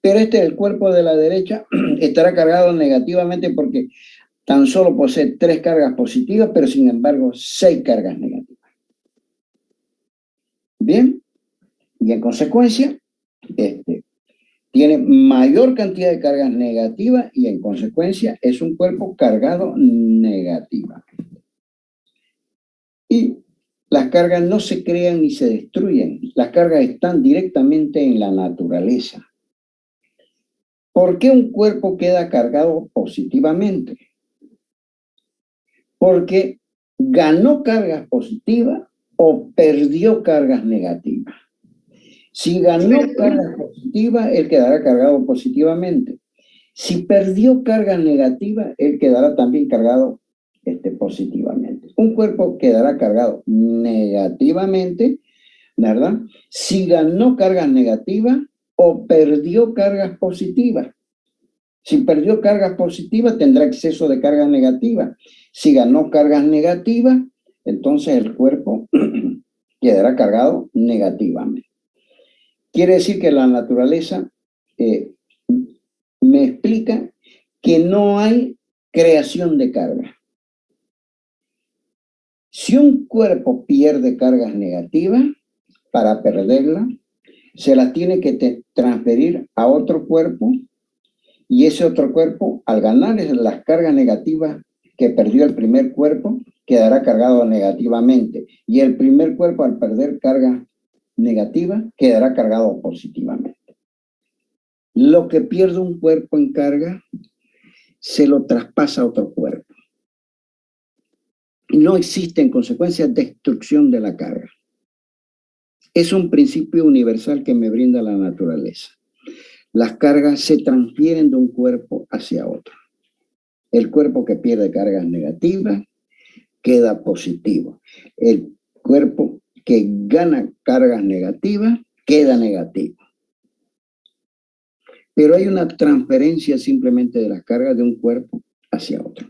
Pero el cuerpo de la derecha, estará cargado negativamente porque tan solo posee 3 cargas positivas, pero sin embargo 6 cargas negativas. Bien, y en consecuencia, tiene mayor cantidad de cargas negativas y en consecuencia es un cuerpo cargado negativamente. Y las cargas no se crean ni se destruyen. Las cargas están directamente en la naturaleza. ¿Por qué un cuerpo queda cargado positivamente? Porque ganó cargas positivas o perdió cargas negativas. Si ganó cargas positivas, él quedará cargado positivamente. Si perdió cargas negativas, él quedará también cargado positivamente. Un cuerpo quedará cargado negativamente, ¿verdad? Si ganó cargas negativas o perdió cargas positivas. Si perdió cargas positivas, tendrá exceso de cargas negativas. Si ganó cargas negativas, entonces el cuerpo quedará cargado negativamente. Quiere decir que la naturaleza me explica que no hay creación de cargas. Si un cuerpo pierde cargas negativas, para perderlas, se las tiene que transferir a otro cuerpo, y ese otro cuerpo, al ganar las cargas negativas que perdió el primer cuerpo, quedará cargado negativamente. Y el primer cuerpo, al perder cargas negativas, quedará cargado positivamente. Lo que pierde un cuerpo en carga, se lo traspasa a otro cuerpo. No existe, en consecuencia, destrucción de la carga. Es un principio universal que me brinda la naturaleza. Las cargas se transfieren de un cuerpo hacia otro. El cuerpo que pierde cargas negativas queda positivo. El cuerpo que gana cargas negativas queda negativo. Pero hay una transferencia simplemente de las cargas de un cuerpo hacia otro.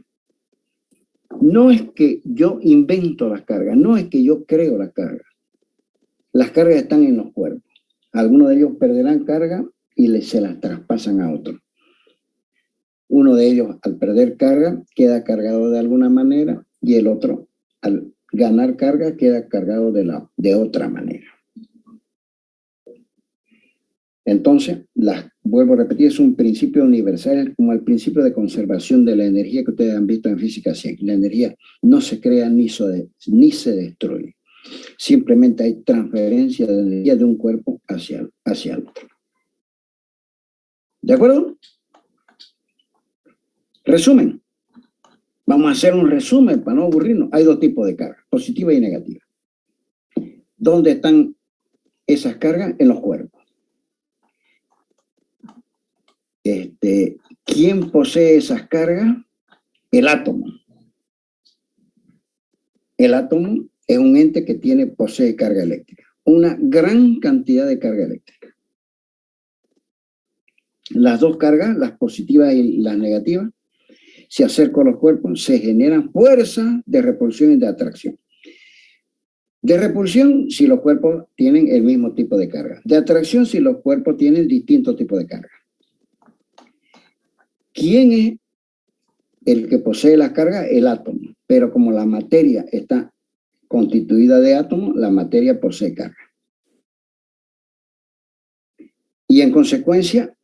No es que yo invento las cargas, no es que yo creo las cargas. Las cargas están en los cuerpos. Algunos de ellos perderán carga y se las traspasan a otros. Uno de ellos, al perder carga, queda cargado de alguna manera y el otro, al ganar carga, queda cargado de otra manera. Entonces, vuelvo a repetir, es un principio universal, como el principio de conservación de la energía que ustedes han visto en física 100. La energía no se crea ni se destruye. Simplemente hay transferencia de energía de un cuerpo hacia el otro. ¿De acuerdo? Resumen. Vamos a hacer un resumen para no aburrirnos. Hay dos tipos de cargas, positiva y negativa. ¿Dónde están esas cargas? En los cuerpos. ¿Quién posee esas cargas? El átomo. El átomo es un ente que posee carga eléctrica. Una gran cantidad de carga eléctrica. Las dos cargas, las positivas y las negativas, se acercan a los cuerpos, se generan fuerzas de repulsión y de atracción. De repulsión, si los cuerpos tienen el mismo tipo de carga. De atracción, si los cuerpos tienen distintos tipos de carga. ¿Quién es el que posee la carga? El átomo. Pero como la materia está constituida de átomos, la materia posee carga. Y en consecuencia,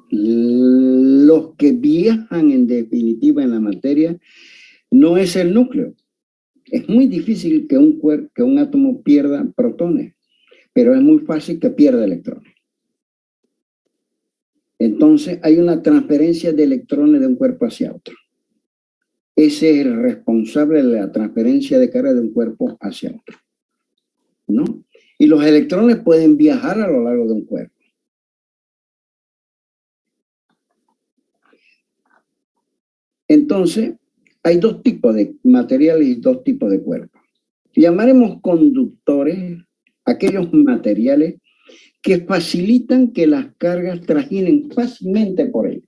los que viajan en definitiva en la materia no es el núcleo. Es muy difícil que un átomo pierda protones, pero es muy fácil que pierda electrones. Entonces hay una transferencia de electrones de un cuerpo hacia otro. Ese es el responsable de la transferencia de carga de un cuerpo hacia otro, ¿no? Y los electrones pueden viajar a lo largo de un cuerpo. Entonces, hay dos tipos de materiales y dos tipos de cuerpos. Llamaremos conductores aquellos materiales que facilitan que las cargas trajinen fácilmente por ellos.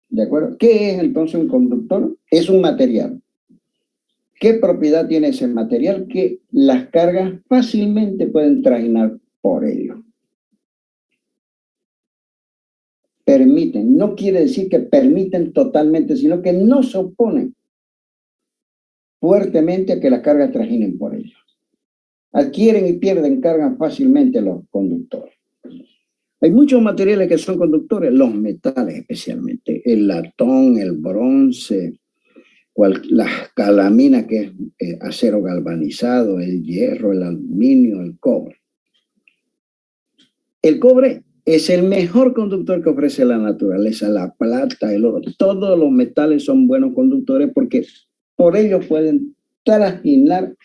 ¿De acuerdo? ¿Qué es entonces un conductor? Es un material. ¿Qué propiedad tiene ese material? Que las cargas fácilmente pueden trajinar por ello. Permiten, no quiere decir que permiten totalmente, sino que no se oponen fuertemente a que las cargas trajinen por ellos. Adquieren y pierden carga fácilmente los conductores. Hay muchos materiales que son conductores, los metales especialmente, el latón, el bronce, las calaminas, que es acero galvanizado, el hierro, el aluminio, el cobre. El cobre es el mejor conductor que ofrece la naturaleza, la plata, el oro. Todos los metales son buenos conductores porque por ellos pueden trajinar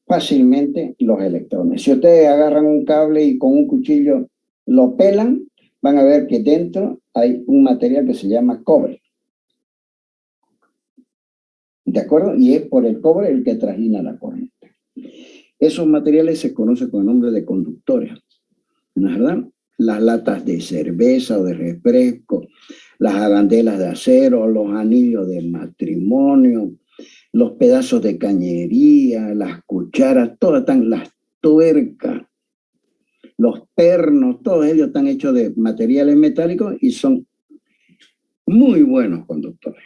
fácilmente los electrones. Si ustedes agarran un cable y con un cuchillo lo pelan, van a ver que dentro hay un material que se llama cobre. ¿De acuerdo? Y es por el cobre el que trajina la corriente. Esos materiales se conocen con el nombre de conductores, ¿no es verdad? Las latas de cerveza o de refresco, las arandelas de acero, los anillos de matrimonio, los pedazos de cañería, las cucharas, todas están, las tuercas, los pernos, todos ellos están hechos de materiales metálicos y son muy buenos conductores.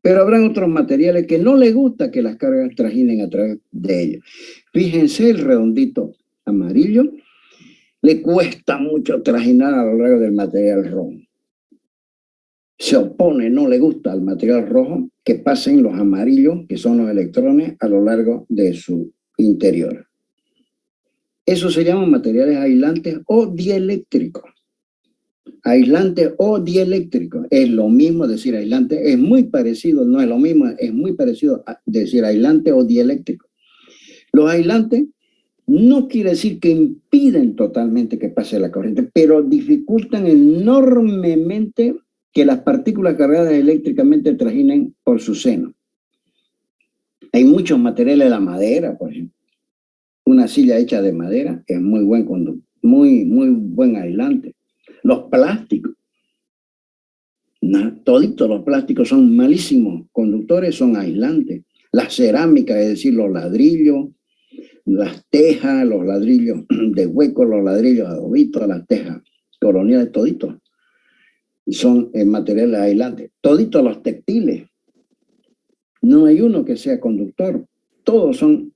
Pero habrán otros materiales que no les gusta que las cargas trajinen a través de ellos. Fíjense, el redondito amarillo le cuesta mucho trajinar a lo largo del material rojo. Se opone, no le gusta al material rojo que pasen los amarillos, que son los electrones, a lo largo de su interior. Eso se llaman materiales aislantes o dieléctricos. Aislante o dieléctrico. Es lo mismo decir aislante, es muy parecido, no es lo mismo, es muy parecido a decir aislante o dieléctrico. Los aislantes no quiere decir que impiden totalmente que pase la corriente, pero dificultan enormemente que las partículas cargadas eléctricamente trajinen por su seno. Hay muchos materiales de la madera, por ejemplo. Una silla hecha de madera es muy buen conductor, muy buen aislante. Los plásticos. Toditos los plásticos son malísimos conductores, son aislantes. La cerámica, es decir, los ladrillos, las tejas, los ladrillos de hueco, los ladrillos adobitos, las tejas coloniales, toditos son materiales aislantes. Toditos los textiles, no hay uno que sea conductor, todos son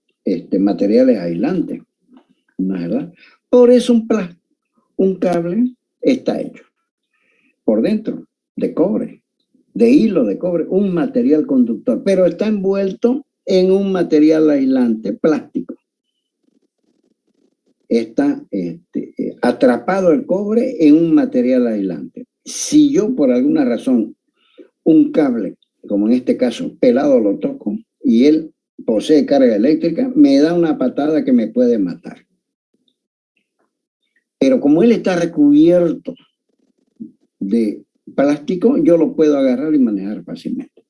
materiales aislantes, ¿no es verdad? Por eso un cable está hecho por dentro de cobre, de hilo de cobre, un material conductor, pero está envuelto en un material aislante, plástico. Está atrapado el cobre en un material aislante. Si yo por alguna razón un cable, como en este caso, pelado lo toco y él posee carga eléctrica, me da una patada que me puede matar. Pero como él está recubierto de plástico, yo lo puedo agarrar y manejar fácilmente.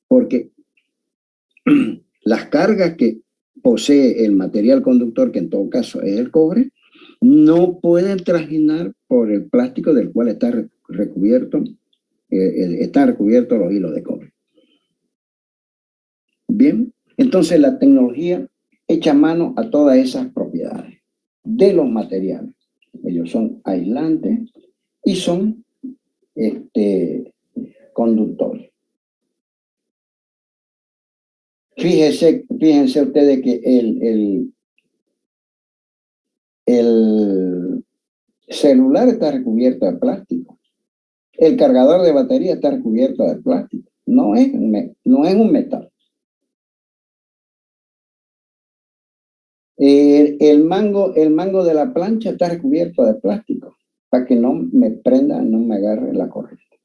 Porque las cargas que posee el material conductor, que en todo caso es el cobre, no pueden trajinar por el plástico del cual está recubierto, están recubiertos los hilos de cobre. Bien, entonces la tecnología echa mano a todas esas propiedades de los materiales. Ellos son aislantes y son conductores. Fíjense ustedes que el celular está recubierto de plástico. El cargador de batería está recubierto de plástico. No es un metal. El mango de la plancha está recubierto de plástico para que no me prenda, no me agarre la corriente.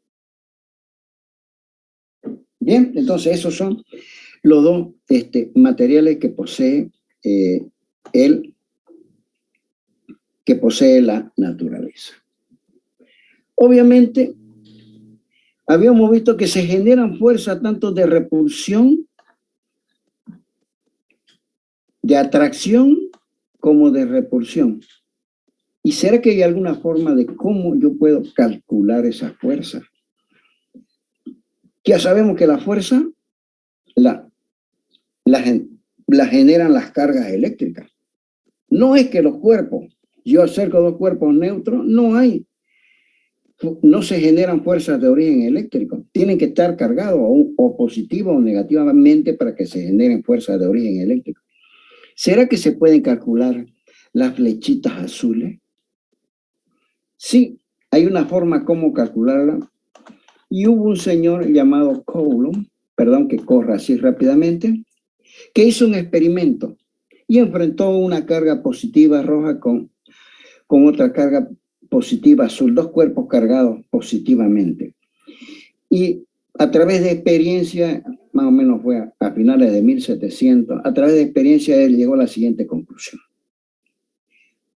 Bien, entonces esos son los dos materiales que posee la naturaleza. Obviamente, habíamos visto que se generan fuerzas tanto de repulsión, de atracción, como de repulsión. ¿Y será que hay alguna forma de cómo yo puedo calcular esa fuerza? Ya sabemos que la fuerza la generan las cargas eléctricas. No es que los cuerpos, yo acerco dos cuerpos neutros, no se generan fuerzas de origen eléctrico. Tienen que estar cargados o positiva o negativamente para que se generen fuerzas de origen eléctrico. ¿Será que se pueden calcular las flechitas azules? Sí, hay una forma como calcularla. Y hubo un señor llamado Coulomb, perdón que corra así rápidamente, que hizo un experimento y enfrentó una carga positiva roja con otra carga positiva azul, dos cuerpos cargados positivamente. Y a través de experiencia, más o menos fue a finales de 1700, a través de experiencia él llegó a la siguiente conclusión.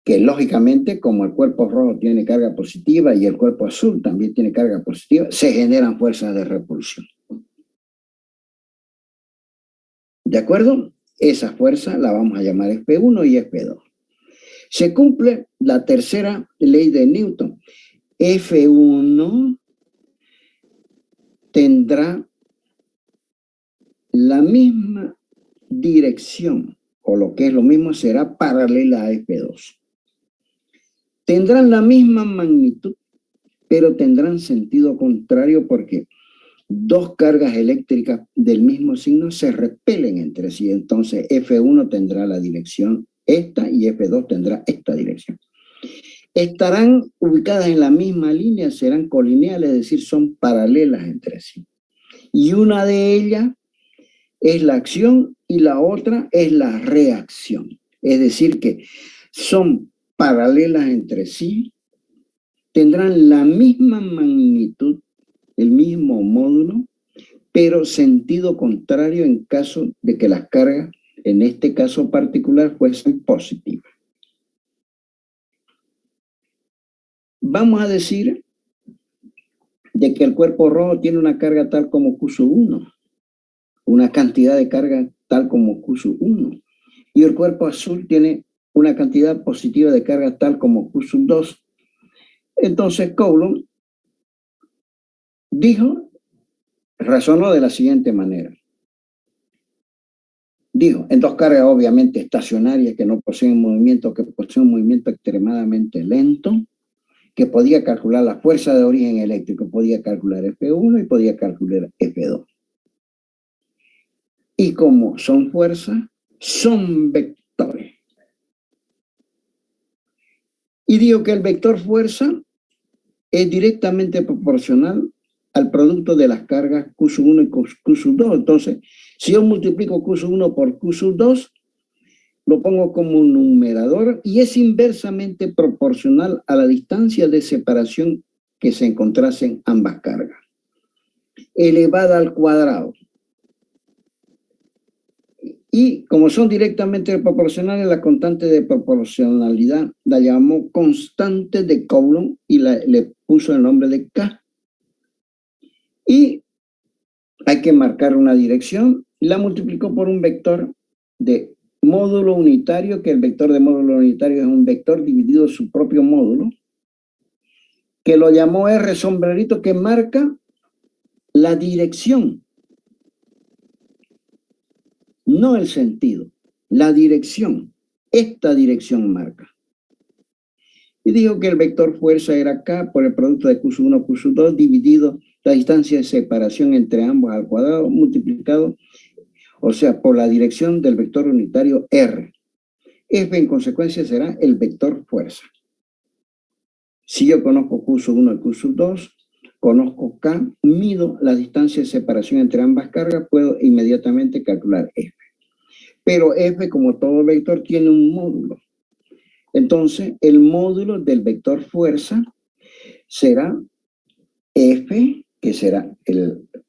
Que lógicamente, como el cuerpo rojo tiene carga positiva y el cuerpo azul también tiene carga positiva, se generan fuerzas de repulsión. ¿De acuerdo? Esa fuerza la vamos a llamar F1 y F2. Se cumple la tercera ley de Newton. F1 tendrá la misma dirección, o lo que es lo mismo, será paralela a F2. Tendrán la misma magnitud, pero tendrán sentido contrario porque dos cargas eléctricas del mismo signo se repelen entre sí. Entonces F1 tendrá la dirección esta y F2 tendrá esta dirección. Estarán ubicadas en la misma línea, serán colineales, es decir, son paralelas entre sí. Y una de ellas es la acción y la otra es la reacción. Es decir, que son paralelas entre sí, tendrán la misma magnitud, el mismo módulo, pero sentido contrario en caso de que las cargas, en este caso particular, fuesen positivas. Vamos a decir de que el cuerpo rojo tiene una carga tal como Q1, una cantidad de carga tal como Q1, y el cuerpo azul tiene una cantidad positiva de carga tal como Q2. Entonces Coulomb razonó de la siguiente manera. Dijo, en dos cargas obviamente estacionarias que no poseen movimiento, que poseen un movimiento extremadamente lento, que podía calcular la fuerza de origen eléctrico, podía calcular F1 y podía calcular F2. Y como son fuerzas, son vectores. Y digo que el vector fuerza es directamente proporcional al producto de las cargas Q sub 1 y Q sub 2. Entonces, si yo multiplico Q sub 1 por Q sub 2, lo pongo como un numerador y es inversamente proporcional a la distancia de separación que se encontrasen ambas cargas, elevada al cuadrado. Y como son directamente proporcionales, la constante de proporcionalidad la llamó constante de Coulomb y le puso el nombre de K. Y hay que marcar una dirección y la multiplicó por un vector de módulo unitario, que el vector de módulo unitario es un vector dividido su propio módulo, que lo llamó R sombrerito, que marca la dirección. No el sentido, la dirección. Esta dirección marca. Y dijo que el vector fuerza era K por el producto de Q sub 1, Q sub 2, dividido la distancia de separación entre ambos al cuadrado, multiplicado, o sea, por la dirección del vector unitario R. F en consecuencia será el vector fuerza. Si yo conozco Q sub 1 y Q sub 2, conozco K, mido la distancia de separación entre ambas cargas, puedo inmediatamente calcular F. Pero F, como todo vector, tiene un módulo. Entonces, el módulo del vector fuerza será F, que será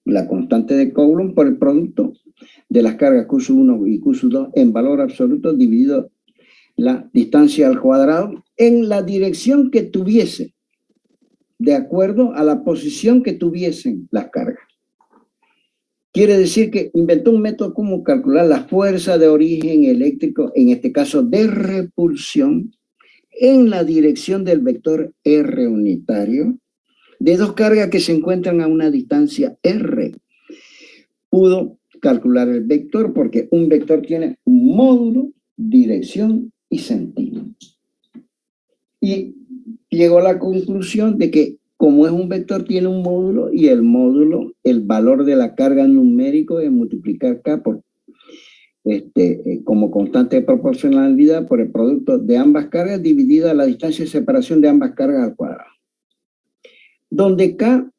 la constante de Coulomb por el producto de las cargas Q sub 1 y Q sub 2 en valor absoluto dividido la distancia al cuadrado en la dirección que tuviese, de acuerdo a la posición que tuviesen las cargas. Quiere decir que inventó un método como calcular la fuerza de origen eléctrico, en este caso de repulsión, en la dirección del vector R unitario, de dos cargas que se encuentran a una distancia R. Pudo calcular el vector porque un vector tiene un módulo, dirección y sentido. Y llegó a la conclusión de que como es un vector, tiene un módulo y el módulo, el valor de la carga numérico es multiplicar K por, como constante de proporcionalidad por el producto de ambas cargas dividida la distancia de separación de ambas cargas al cuadrado. Donde K,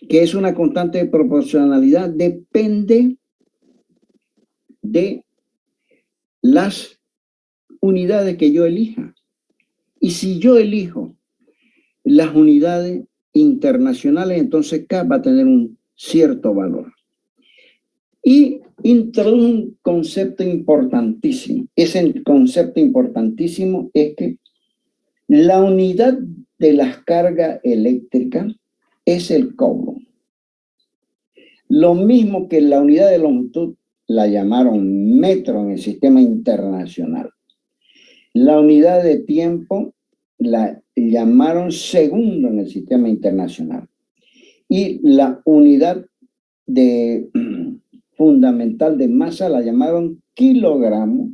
que es una constante de proporcionalidad, depende de las unidades que yo elija. Y si yo elijo las unidades internacionales, entonces K va a tener un cierto valor. Y introduce un concepto importantísimo. Ese concepto importantísimo es que la unidad de las cargas eléctricas es el Coulomb. Lo mismo que la unidad de longitud la llamaron metro en el sistema internacional. La unidad de tiempo la llamaron segundo en el sistema internacional. Y la unidad fundamental de masa la llamaron kilogramo.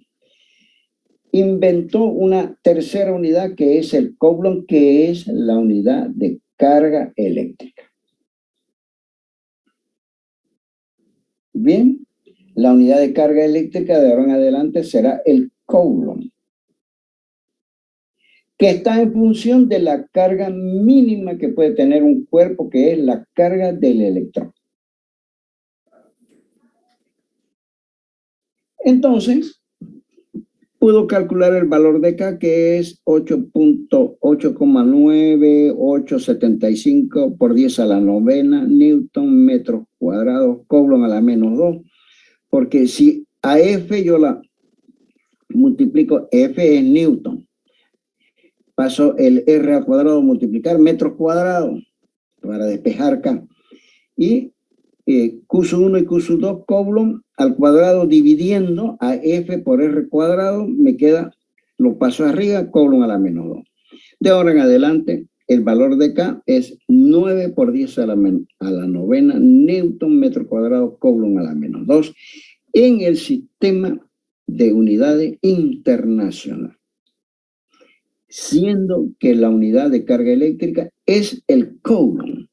Inventó una tercera unidad que es el Coulomb, que es la unidad de carga eléctrica. Bien, la unidad de carga eléctrica de ahora en adelante será el Coulomb, que está en función de la carga mínima que puede tener un cuerpo, que es la carga del electrón. Entonces, pudo calcular el valor de K, que es 8,9875 por 10 a la novena newton metros cuadrados, Coulomb a la -2, porque si a F yo la multiplico, F es newton, paso el R al cuadrado, multiplicar metros cuadrados para despejar K. Y Q sub 1 y Q sub 2 Coulomb al cuadrado dividiendo a F por R cuadrado, me queda, lo paso arriba, Coulomb a la -2. De ahora en adelante, el valor de K es 9 por 10 a la novena Newton metro cuadrado Coulomb a la menos 2 en el sistema de unidades internacional, siendo que la unidad de carga eléctrica es el Coulomb,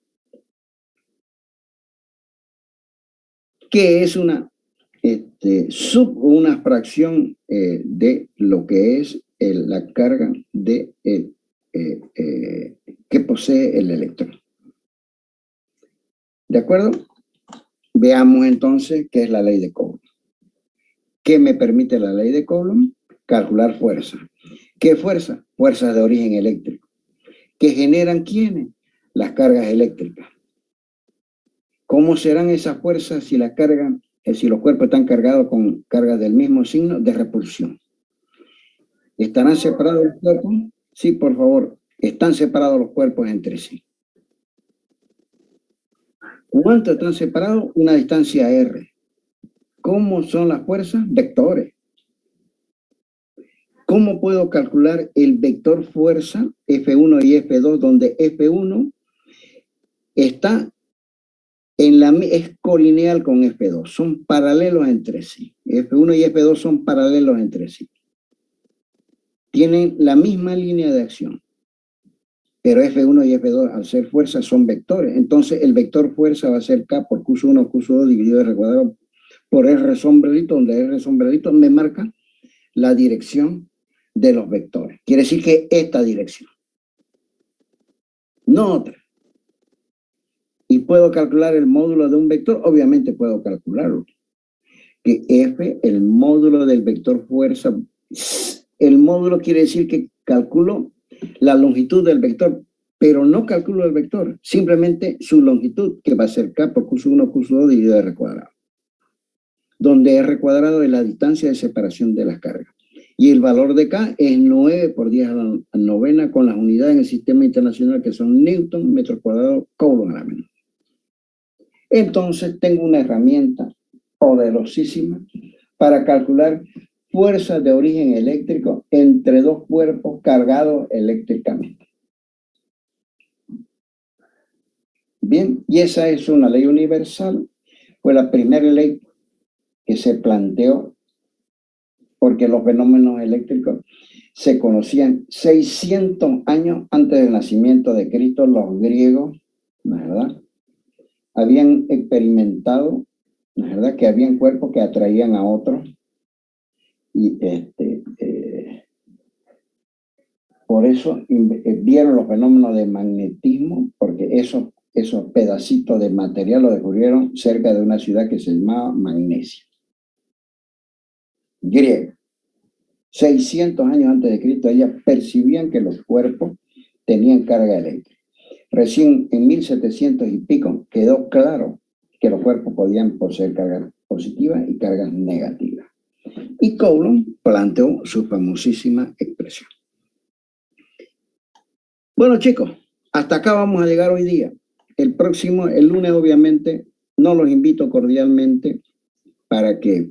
que es una fracción de lo que es la carga de que posee el electrón. ¿De acuerdo? Veamos entonces qué es la ley de Coulomb. ¿Qué me permite la ley de Coulomb? Calcular fuerza. ¿Qué fuerza? Fuerzas de origen eléctrico. ¿Que generan quiénes? Las cargas eléctricas. ¿Cómo serán esas fuerzas si la carga, si los cuerpos están cargados con cargas del mismo signo de repulsión? ¿Estarán separados los cuerpos? Sí, por favor. Están separados los cuerpos entre sí. ¿Cuánto están separados? Una distancia R. ¿Cómo son las fuerzas? Vectores. ¿Cómo puedo calcular el vector fuerza F1 y F2, donde F1 está es colineal con F2, son paralelos entre sí. F1 y F2 son paralelos entre sí. Tienen la misma línea de acción. Pero F1 y F2, al ser fuerza, son vectores. Entonces, el vector fuerza va a ser K por Q1 o Q2 dividido R cuadrado por R sombrerito, donde R sombrerito me marca la dirección de los vectores. Quiere decir que esta dirección, no otra. ¿Y puedo calcular el módulo de un vector? Obviamente puedo calcularlo. Que F, el módulo del vector fuerza, el módulo quiere decir que calculo la longitud del vector, pero no calculo el vector, simplemente su longitud, que va a ser K por Q1, Q2 dividido R cuadrado. Donde R cuadrado es la distancia de separación de las cargas. Y el valor de K es 9 por 10 a la novena con las unidades en el sistema internacional que son Newton, metro cuadrado, Coulomb a la menos. Entonces tengo una herramienta poderosísima para calcular fuerzas de origen eléctrico entre dos cuerpos cargados eléctricamente. Bien, y esa es una ley universal, fue la primera ley que se planteó porque los fenómenos eléctricos se conocían 600 años antes del nacimiento de Cristo. Los griegos, ¿verdad?, habían experimentado, ¿verdad?, que habían cuerpos que atraían a otros y por eso vieron los fenómenos de magnetismo, porque esos pedacitos de material lo descubrieron cerca de una ciudad que se llamaba Magnesia. Griega. 600 años antes de Cristo, ellas percibían que los cuerpos tenían carga eléctrica. Recién en 1700 y pico quedó claro que los cuerpos podían poseer cargas positivas y cargas negativas. Y Coulomb planteó su famosísima expresión. Bueno, chicos, hasta acá vamos a llegar hoy día. El lunes, obviamente, no los invito cordialmente para que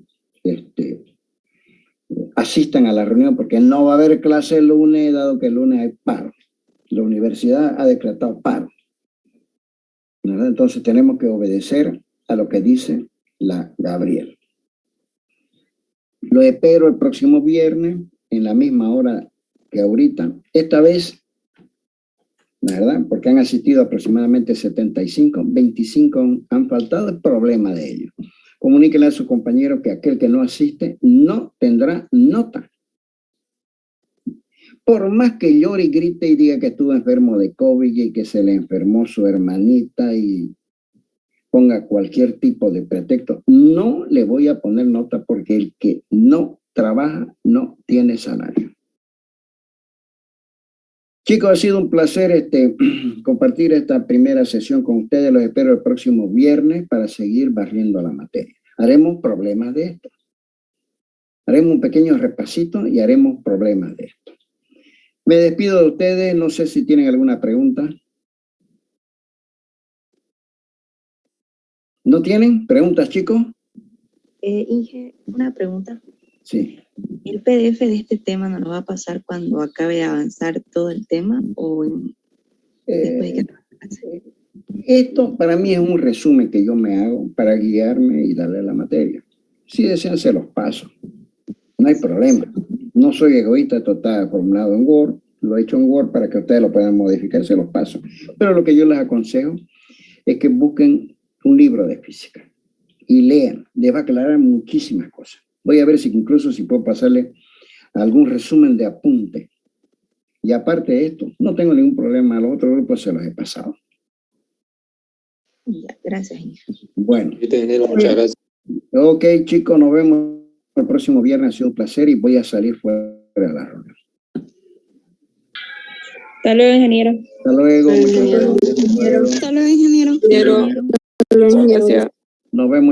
asistan a la reunión, porque no va a haber clase el lunes, dado que el lunes hay paro. La universidad ha decretado paro, ¿verdad? Entonces tenemos que obedecer a lo que dice la Gabriel. Lo espero el próximo viernes, en la misma hora que ahorita. Esta vez, ¿verdad?, porque han asistido aproximadamente 75, 25 han faltado, el problema de ellos. Comuníquenle a sus compañeros que aquel que no asiste no tendrá nota. Por más que llore y grite y diga que estuvo enfermo de COVID y que se le enfermó su hermanita y ponga cualquier tipo de pretexto, no le voy a poner nota, porque el que no trabaja no tiene salario. Chicos, ha sido un placer compartir esta primera sesión con ustedes. Los espero el próximo viernes para seguir barriendo la materia. Haremos problemas de esto. Haremos un pequeño repasito y haremos problemas de esto. Me despido de ustedes. No sé si tienen alguna pregunta. ¿No tienen preguntas, chicos? Inge, una pregunta. Sí. ¿El PDF de este tema nos lo va a pasar cuando acabe de avanzar todo el tema o Después de que Esto para mí es un resumen que yo me hago para guiarme y darle la materia. Si desean, se los paso. No hay problema. No soy egoísta, esto está formulado en Word. Lo he hecho en Word para que ustedes lo puedan modificar, se los paso. Pero lo que yo les aconsejo es que busquen un libro de física y lean. Les va a aclarar muchísimas cosas. Voy a ver si incluso si puedo pasarle algún resumen de apunte. Y aparte de esto, no tengo ningún problema. A los otros grupos se los he pasado. Ya, gracias, Inge. Bueno. Muchas gracias. Ok, chicos, nos vemos el próximo viernes. Ha sido un placer y voy a salir fuera de la reunión. Hasta luego, ingeniero. Hasta luego. Muchas gracias. Hasta luego, ingeniero. Gracias. Nos vemos.